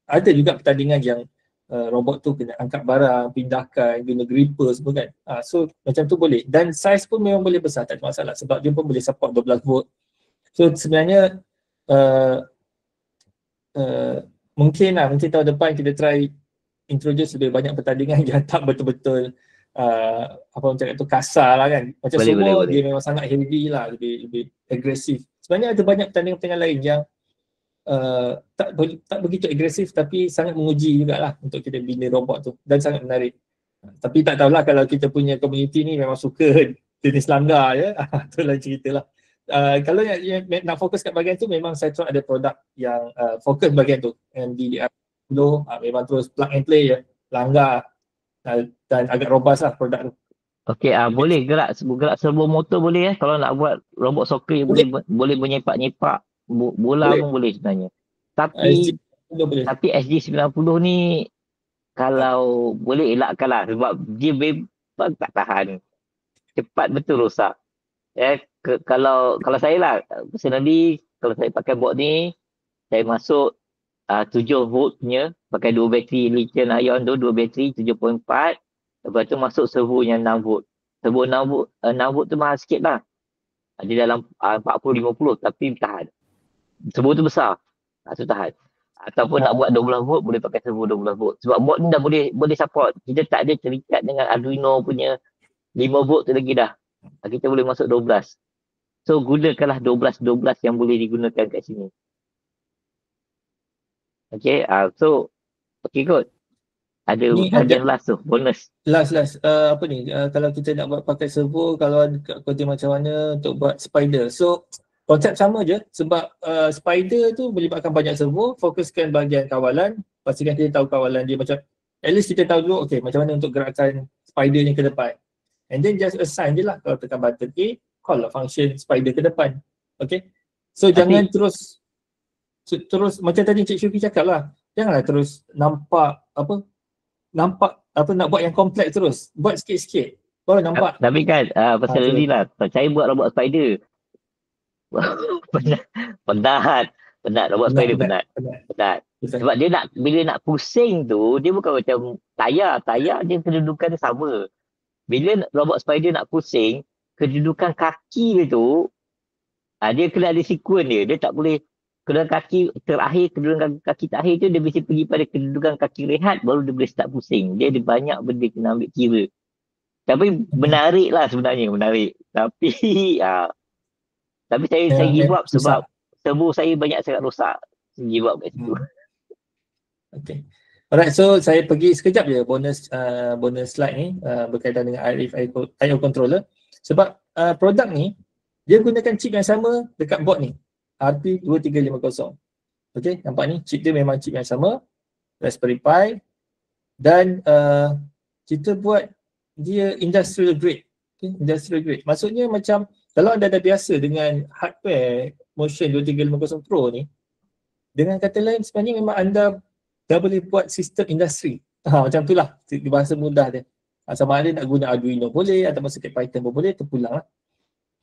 ada juga pertandingan yang robot tu kena angkat barang, pindahkan, guna gripper semua kan. So macam tu boleh. Dan size pun memang boleh besar, tak ada masalah sebab dia pun boleh support 12 volt. So sebenarnya mungkin tahun depan kita try introduce lebih banyak pertandingan yang tak betul-betul apa macam itu kasar lah kan. Macam sumo dia memang sangat heavy lah, lebih agresif. Sebenarnya ada banyak pertandingan lain yang tak begitu agresif tapi sangat menguji jugalah untuk kita bina robot tu dan sangat menarik. Tapi tak tahulah kalau kita punya community ni memang suka jenis langgar je, tu lain cerita lah. Kalau yang nak fokus kat bahagian tu memang saya ada produk yang fokus bahagian tu, MDDR dulu memang terus plug and play je, langgar dan agak robust lah produk tu. Okay, boleh gerak servo motor boleh kalau nak buat robot soccer boleh menyepak-nyepak bola boleh. Pun boleh sebenarnya. Tapi SG90 ni kalau boleh elakkan lah sebab dia memang tak tahan. Cepat betul rosak. Kalau saya lah personally, kalau saya pakai bot ni, saya masuk 7 volt punya, pakai 2 bateri lithium ion tu, 2 bateri 7.4. Lepas tu masuk servo yang 6 volt. Servo 6 volt tu mahal sikit lah. Dia dalam 40-50 tapi tahan. Servo tu besar. Tu tahan. Ataupun nak buat 12 volt boleh pakai servo 12 volt. Sebab bot ni dah boleh support. Kita tak ada terikat dengan Arduino punya 5 volt tu lagi dah. Kita boleh masuk 12. So gunakanlah 12 yang boleh digunakan kat sini. Okay, so okay good. Ada bahagian last tu, bonus. Last. Apa ni, kalau kita nak buat pakai servo, kalau ada konten macam mana untuk buat spider. So, konsep sama je sebab spider tu melibatkan banyak servo, fokuskan bahagian kawalan, pastikan kita tahu kawalan dia macam, at least kita tahu dulu, okay, macam mana untuk gerakan spider ni ke depan. And then just assign je lah, kalau tekan button A, call lah function spider ke depan. Okay. So, jangan terus macam tadi Cik Syuki cakap lah, janganlah terus nampak nak buat yang kompleks terus. Buat sikit-sikit baru nampak. Tapi kan pasal ni lah, saya buat robot spider. penat robot spider penat. Sebab dia bila nak pusing tu, dia bukan macam tayar dia kedudukan dia sama. Bila robot spider nak pusing, kedudukan kaki dia tu dia kena ada sequence dia tak boleh kedudukan kaki terakhir tu dia mesti pergi pada kedudukan kaki rehat baru dia boleh start pusing. Dia ada banyak benda kena ambil kira. Tapi menarik lah sebenarnya, Tapi saya give up sebab servo saya banyak sangat rosak. Saya give up kat situ. Okay. Alright, so saya pergi sekejap je bonus slide ni berkaitan dengan IO controller. Sebab produk ni dia gunakan chip yang sama dekat board ni. RP2350. Okay, nampak ni chip dia memang chip yang sama, Raspberry Pi, dan kita buat dia industrial grade. Okay, industrial grade. Maksudnya macam kalau anda dah biasa dengan hardware Motion 2350 Pro ni, dengan kata lain sebenarnya memang anda dah boleh buat sistem industri. Macam tu lah, di bahasa mudah dia. Sama ada nak guna Arduino boleh, atau masuk Python pun boleh, terpulang lah.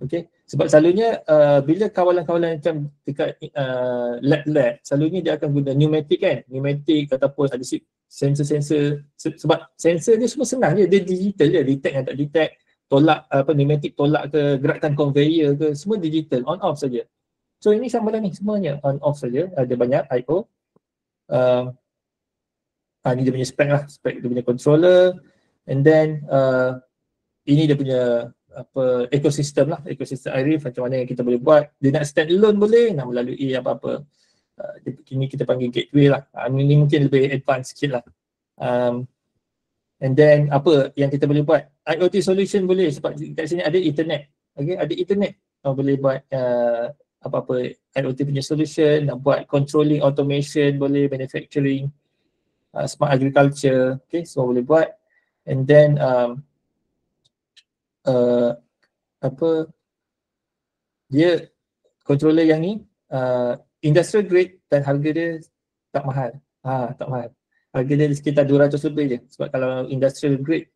Okay, sebab selalunya bila kawalan-kawalan macam dekat lab, selalunya dia akan guna pneumatic kan, pneumatic ataupun ada sensor-sensor, sebab sensor dia semua senang je, dia digital je, detect dan tak detect, tolak pneumatic tolak ke, gerakan conveyor ke, semua digital, on off saja. So ini sama lah ni, semuanya on off saja, ada banyak I/O. Ni dia punya spek dia punya controller, and then ini dia punya ekosistem Arif, macam mana yang kita boleh buat. Dia nak stand alone boleh, nak melalui apa-apa ini kita panggil gateway lah. Ini mungkin lebih advance sikit lah. And then apa yang kita boleh buat? IoT solution boleh sebab kat sini ada internet. Okay, ada internet. Boleh buat apa-apa IoT punya solution, nak buat controlling automation boleh, manufacturing, smart agriculture, okay, semua boleh buat. And then apa dia controller yang ni industrial grade dan harga dia tak mahal. Tak mahal. Harga dia sekitar 200 lebih je. Sebab kalau industrial grade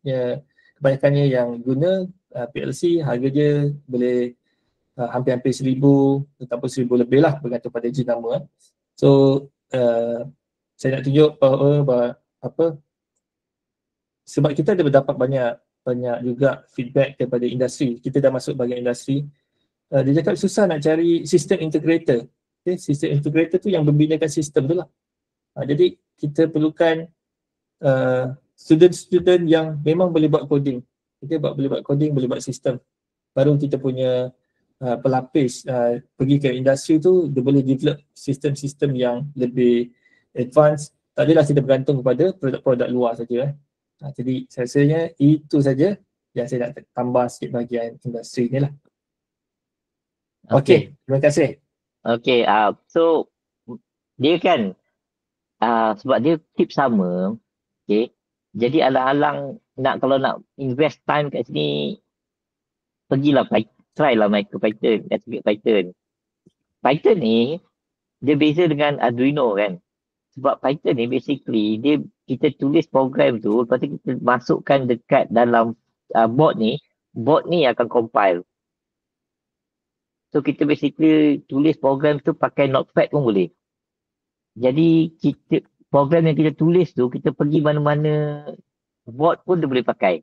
kebanyakannya yang guna PLC, harga dia boleh hampir-hampir 1,000 ataupun 1,000 lebih lah bergantung pada jenama. So saya nak tunjuk bahawa apa sebab kita ada mendapat banyak juga feedback daripada industri. Kita dah masuk bahagian industri. Dia cakap susah nak cari sistem integrator. Okay, sistem integrator tu yang membinakan sistem tu lah. Jadi kita perlukan student-student yang memang boleh buat coding. Okay, boleh buat coding, boleh buat sistem. Baru kita punya pelapis pergi ke industri tu, dia boleh develop sistem-sistem yang lebih advance. Tak adalah kita bergantung kepada produk-produk luar saja. Jadi saya rasanya itu saja yang saya nak tambah sikit bahagian industri ni lah. Okay, terima kasih. Okay, so dia kan sebab dia tip sama, okay, jadi alang-alang kalau nak invest time kat sini, pergilah try lah MicroPython, Netscape Python. Python ni dia beza dengan Arduino kan. Sebab Python ni basically kita tulis program tu, lepas tu kita masukkan dekat dalam board ni akan compile. So kita basically tulis program tu pakai notepad pun boleh. Jadi program yang kita tulis tu, kita pergi mana-mana board pun dia boleh pakai.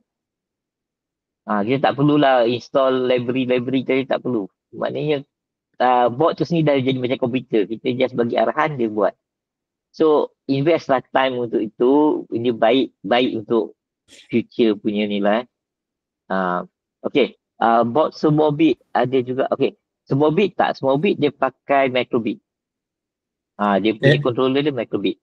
Kita tak perlulah install library tadi, tak perlu. Maknanya board tu sendiri dah jadi macam komputer. Kita just bagi arahan, dia buat. So invest lah time untuk itu. Ini baik untuk future punya ni lah. Okay. Board Smobit ada juga. Okay. Smobit dia pakai Microbit. Dia punya controller dia Microbit.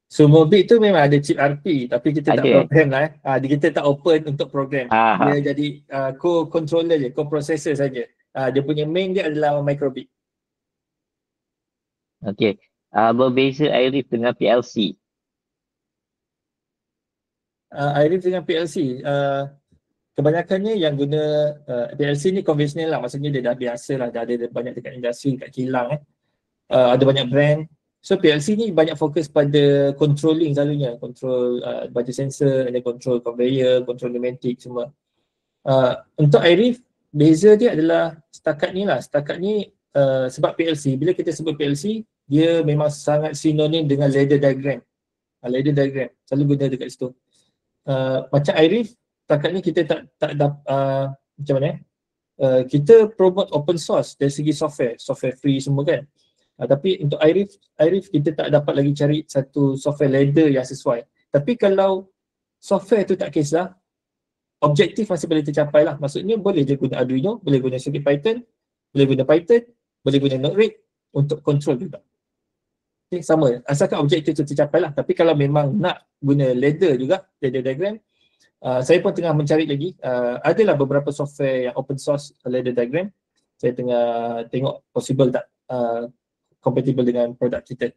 Smobit tu memang ada chip RP tapi kita tak program lah. Kita tak open untuk program. Dia jadi co-controller je, co-processor saja. Dia punya main dia adalah Microbit. Okay. Berbeza iRIF dengan PLC. iRIF dengan PLC, kebanyakannya yang guna PLC ni konvensional lah, maksudnya dia dah biasa lah, dah ada banyak dekat industri, dekat kilang ada banyak brand. So PLC ni banyak fokus pada controlling selalunya, control baca sensor, ada control conveyor, control pneumatic semua. Untuk iRIF, beza dia adalah setakat ni sebab PLC, bila kita sebut PLC, dia memang sangat sinonim dengan ladder diagram. Ladder diagram, selalu guna dekat situ. Macam iRIF, setakat ni kita tak macam mana kita promote open source dari segi software free semua kan. Tapi untuk iRIF kita tak dapat lagi cari satu software ladder yang sesuai. Tapi kalau software tu tak kisah, objektif masih boleh tercapai lah. Maksudnya boleh je guna Arduino, boleh guna CircuitPython, boleh guna Python, boleh guna Node-RED untuk control juga. Okay, sama, asalkan objektif tu tercapai lah. Tapi kalau memang nak guna ladder juga, ladder diagram, saya pun tengah mencari lagi. Adalah beberapa software yang open source ladder diagram. Saya tengah tengok possible tak compatible dengan produk kita.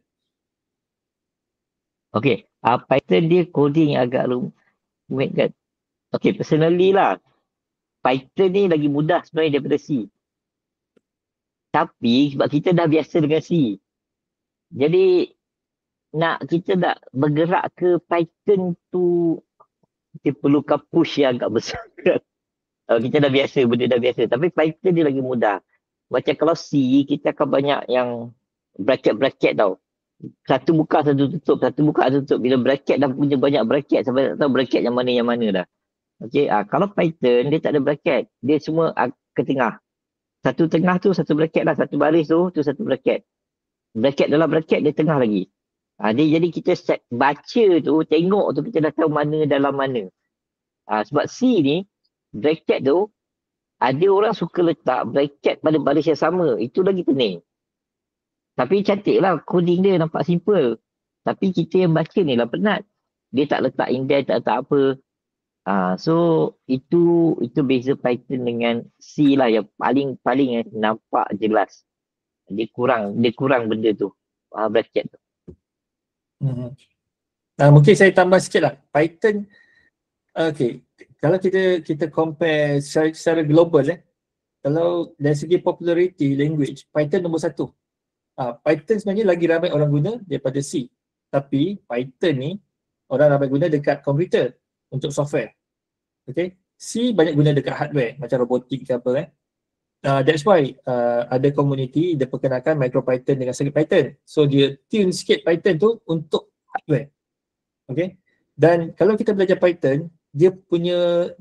Okay, Python dia coding agak rumit kan. Okay, personally lah, Python ni lagi mudah sebenarnya daripada C. Tapi sebab kita dah biasa dengan C, jadi kita nak bergerak ke Python tu, kita perlukan push yang agak besar. Kita dah biasa, benda dah biasa. Tapi Python dia lagi mudah. Macam kalau C, kita akan banyak yang bracket tau. Satu buka, satu tutup, satu buka, satu tutup. Bila bracket dah punya banyak bracket, sampai tak tahu bracket yang mana dah. Okay, kalau Python, dia tak ada bracket. Dia semua ke tengah. Satu tengah tu, satu bracket lah. Satu baris tu satu bracket. Bracket dalam bracket, dia tengah lagi. Jadi kita baca tu, tengok tu, kita dah tahu mana dalam mana. Sebab C ni, bracket tu, ada orang suka letak bracket pada baris yang sama. Itu lagi pening. Tapi cantik lah, coding dia nampak simple. Tapi kita yang baca ni lah penat. Dia tak letak indent, tak letak apa. So itu beza Python dengan C lah yang paling nampak jelas. Dia kurang benda tu. Bracket tu. Hmm. Mungkin saya tambah sikit lah. Python, okay. Kalau kita compare secara global kalau dari segi popularity language, Python nombor satu. Python sebenarnya lagi ramai orang guna daripada C. Tapi Python ni orang ramai guna dekat komputer untuk software. Okay. C banyak guna dekat hardware macam robotik ke apa That's why ada community dia perkenalkan MicroPython dengan CircuitPython. So dia tune sikit Python tu untuk hardware. Okay. Dan kalau kita belajar Python, dia punya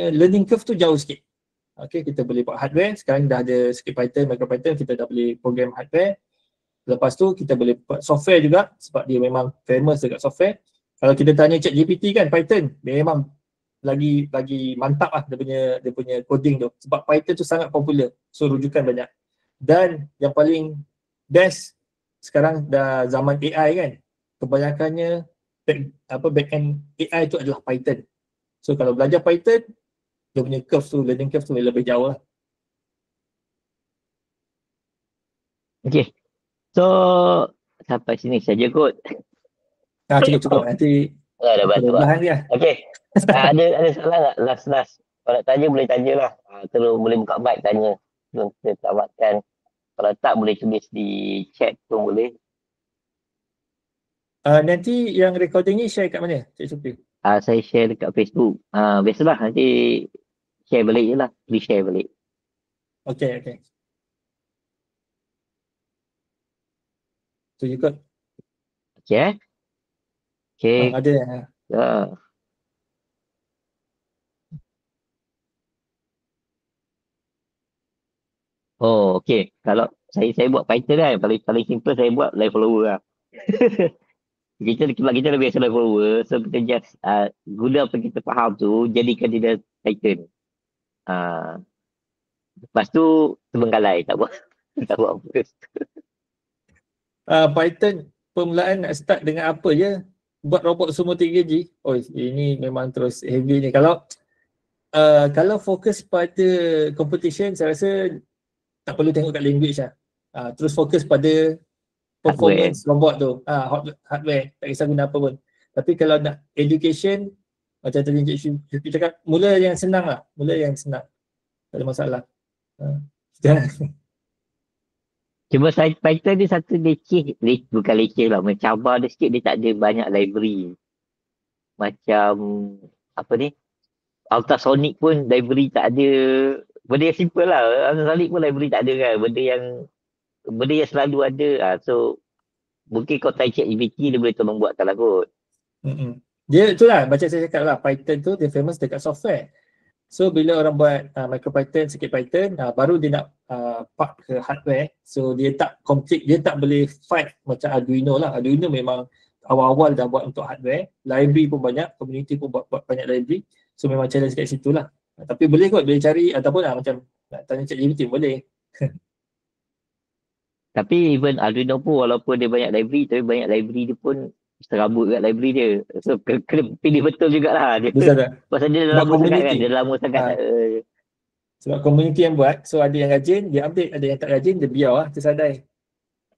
learning curve tu jauh sikit. Okay, kita boleh buat hardware. Sekarang dah ada CircuitPython, MicroPython, kita dah boleh program hardware. Lepas tu kita boleh buat software juga sebab dia memang famous dekat software. Kalau kita tanya ChatGPT kan Python, dia memang lagi mantap lah dia punya coding tu sebab Python tu sangat popular, so rujukan banyak. Dan yang paling best sekarang dah zaman AI kan, kebanyakannya backend AI tu adalah Python. So kalau belajar Python, dia punya curve tu, learning curve tu lebih jauh lah. Okay. So sampai sini saja kot. Cukup nanti Dah bantu lah. belahan dia. Okay. Ada soalan tak? Last. Kalau nak tanya boleh tanya lah. Terus boleh buka mic tanya. Sebelum kita tamatkan. Kalau tak boleh tulis di chat pun boleh. Nanti yang recording ni share kat mana, Cik Supri? Saya share dekat Facebook. Biasalah nanti share balik je lah. Share balik. Okay. Tu je kot. Okay. Okay. Ada. Oh, okay. Kalau saya buat Python kan, paling simple saya buat live follower lah. Kita dah biasa live follower, so kita just guna apa kita faham tu, jadikan dia Python. Lepas tu terbengkalai, tak buat tak buat apa. Python permulaan nak start dengan apa je? Buat robot semua 3G. Oh, ini memang terus heavy ni. Kalau fokus pada competition, saya rasa tak perlu tengok kat language lah. Terus fokus pada performance robot tu. Hardware. Tak kisah guna apa pun. Tapi kalau nak education, macam tadi Cik cakap, mula yang senang lah. Tak ada masalah. Cuma saya Python dia satu bukan leceh lah, mencabar dia sikit, dia tak ada banyak library. Macam apa ni? Ultrasonic pun library tak ada. Benda yang simple lah. Ultrasonic pun library tak ada kan. Benda yang selalu ada. So mungkin kau try ChatGPT dia boleh tolong buatkan lah kot. Dia itulah macam saya cakap lah, Python tu dia famous dekat software. So bila orang buat MicroPython, CircuitPython, baru dia nak part ke hardware. So dia tak complete, dia tak boleh fight macam Arduino lah. Arduino memang awal-awal dah buat untuk hardware. Library pun banyak, community pun buat banyak library. So memang challenge kat situ lah. Tapi boleh kot, boleh cari ataupun macam nak tanya ChatGPT boleh. Tapi even Arduino pun walaupun dia banyak library, tapi banyak library dia pun serabut kat library dia. So kena pilih betul jugalah dia. Betul tak? Pasal dia dah lama sangat kan. Dia dah lama sangat. Sebab community yang buat, so ada yang rajin, dia update, ada yang tak rajin, dia biar lah, tersadai.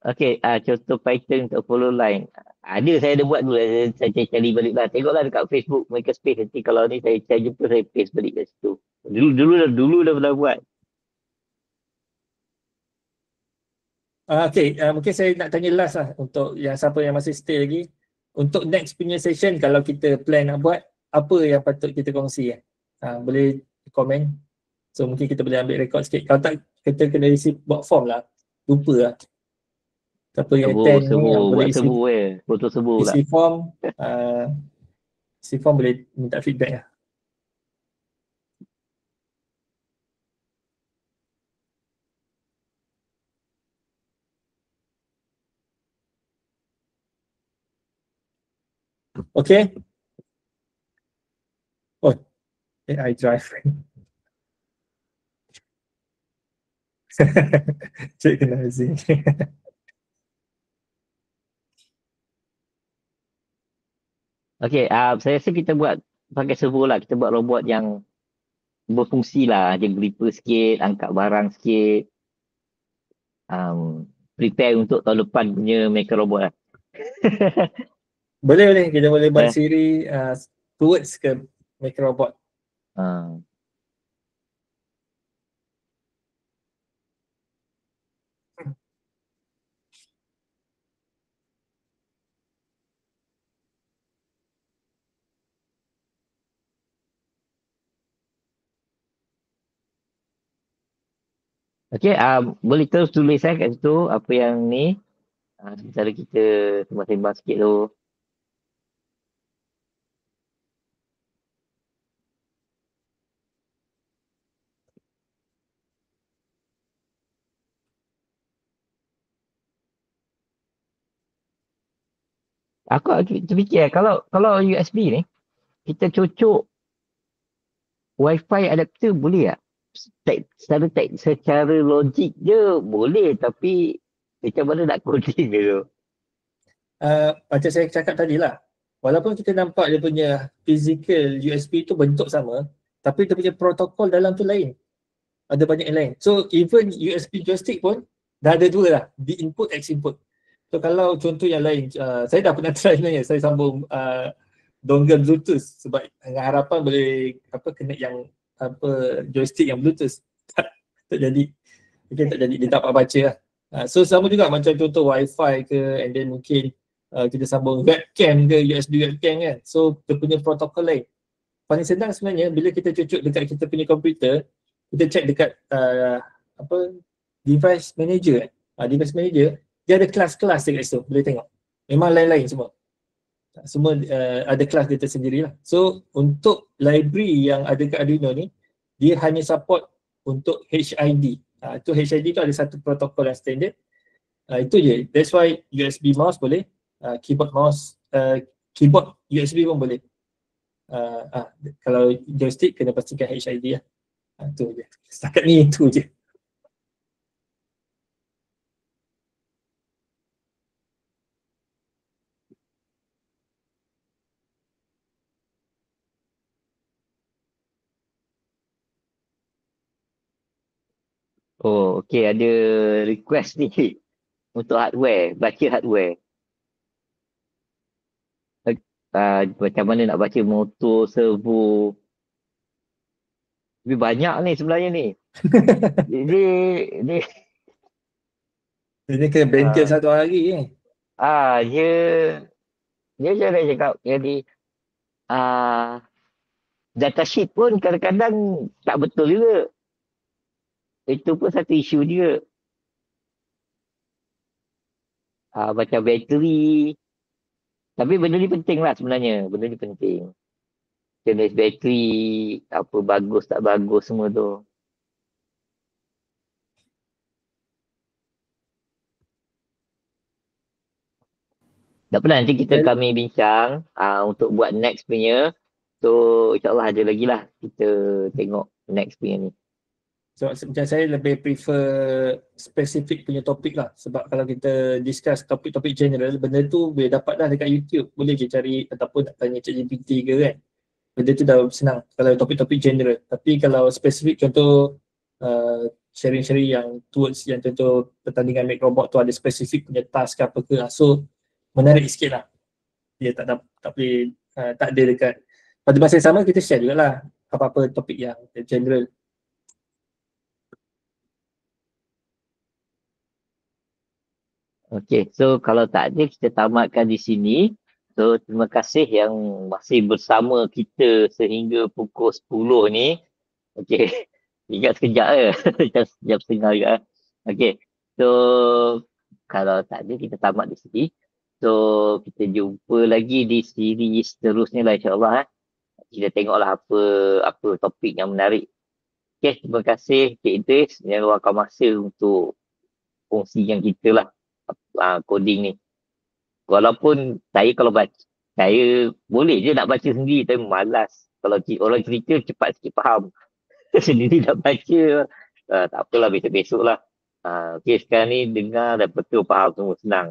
Okay, contoh Python untuk follow line. Saya ada buat dulu, saya cari balik lah. Tengoklah dekat Facebook, Makerspace. Nanti kalau ni saya jumpa, saya paste balik kat situ. Dulu dah pernah buat. Mungkin saya nak tanya last lah untuk yang siapa yang masih stay lagi. Untuk next punya session, kalau kita plan nak buat, apa yang patut kita kongsi boleh komen. So mungkin kita boleh ambil record sikit. Kalau tak, kita kena isi buat form lah. Lupa lah. Siapa yang attend ni yang boleh isi form. Isi form boleh minta feedback lah. Okay. Oh, AI drive. Cik kena izin. Okay, saya rasa kita buat pakai servo lah. Kita buat robot yang berfungsi lah. Dia gripper sikit, angkat barang sikit. Prepare untuk tahun depan punya Maker Robot lah. Boleh. Kita boleh buat Eh. siri towards ke Microbot. Ah. Okay, boleh terus tulis kat situ apa yang ni. Sementara kita sembang-sembang sikit tu. Aku terfikir kalau USB ni, kita cocok Wi-Fi adapter boleh tak? Secara logik je boleh, tapi macam mana nak coding dia tu? Macam saya cakap tadi lah, walaupun kita nampak dia punya physical USB tu bentuk sama, tapi dia punya protokol dalam tu lain. Ada banyak yang lain. So even USB joystick pun dah ada dua lah, di input, X input. So kalau contoh yang lain, saya dah pernah try sebenarnya, saya sambung dongle Bluetooth sebab dengan harapan boleh connect yang joystick yang Bluetooth. tak jadi, mungkin tak jadi, dia tak dapat baca lah. So sama juga macam contoh Wi-Fi ke, and then mungkin kita sambung webcam ke, USB webcam kan. So dia punya protokol lain. Paling senang sebenarnya bila kita cucuk dekat kita punya komputer, kita check dekat device manager. Device manager, dia ada kelas-kelas dekat situ, boleh tengok. Memang lain-lain semua. Semua ada kelas dia tersendiri lah. So untuk library yang ada kat Arduino ni, dia hanya support untuk HID. Itu HID tu ada satu protokol yang standard. Itu je. That's why USB mouse boleh, keyboard mouse, keyboard USB pun boleh. Kalau joystick kena pastikan HID lah. Itu je. Setakat ni itu je. Oh, okay, ada request ni untuk hardware, baca hardware. Macam mana nak baca motor, servo. Lebih banyak ni sebenarnya ni. Dia Ini kena bengkel satu hari ni. dia macam mana cakap. Jadi, datasheet pun kadang-kadang tak betul juga. Itu pun satu isu juga. Macam bateri. Tapi benda ni penting lah sebenarnya. Benda ni penting. Jenis bateri, apa bagus tak bagus semua tu. Tak apa, nanti kami bincang untuk buat next punya. So insyaAllah ada lagi lah kita tengok next punya ni. So macam saya lebih prefer spesifik punya topik lah. Sebab kalau kita discuss topik-topik general, benda tu boleh dapat dah dekat YouTube. Boleh je cari ataupun nak tanya ChatGPT ke kan. Benda tu dah senang kalau topik-topik general. Tapi kalau spesifik contoh sharing-sharing yang towards yang contoh pertandingan make robot tu ada spesifik punya task ke apa ke. So menarik sikit lah. Dia tak boleh, tak ada dekat. Pada masa yang sama kita share jugalah apa-apa topik yang general. Okay, so kalau tak ada kita tamatkan di sini. So terima kasih yang masih bersama kita sehingga pukul 10 ni. Okay, ingat sekejap je. jam setengah juga. Okay, so kalau tak ada kita tamat di sini. So kita jumpa lagi di siri seterusnya lah insyaAllah. Kita tengoklah apa topik yang menarik. Okay, terima kasih Cik Idris yang luangkan masa untuk kongsikan kita lah coding ni. Walaupun saya kalau baca, saya boleh je nak baca sendiri tapi malas. Kalau orang cerita cepat sikit faham. Sendiri nak baca, tak apalah besok-besok lah. Okay, sekarang ni dengar dan betul faham semua senang.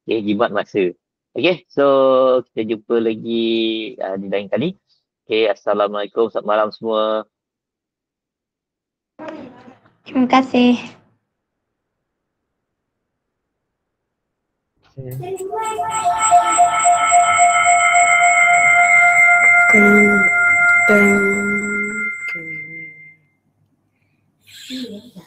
Okay, jimat masa. Okay, so kita jumpa lagi di lain kali. Okay, Assalamualaikum. Selamat malam semua. Terima kasih. Dun, dun, dun.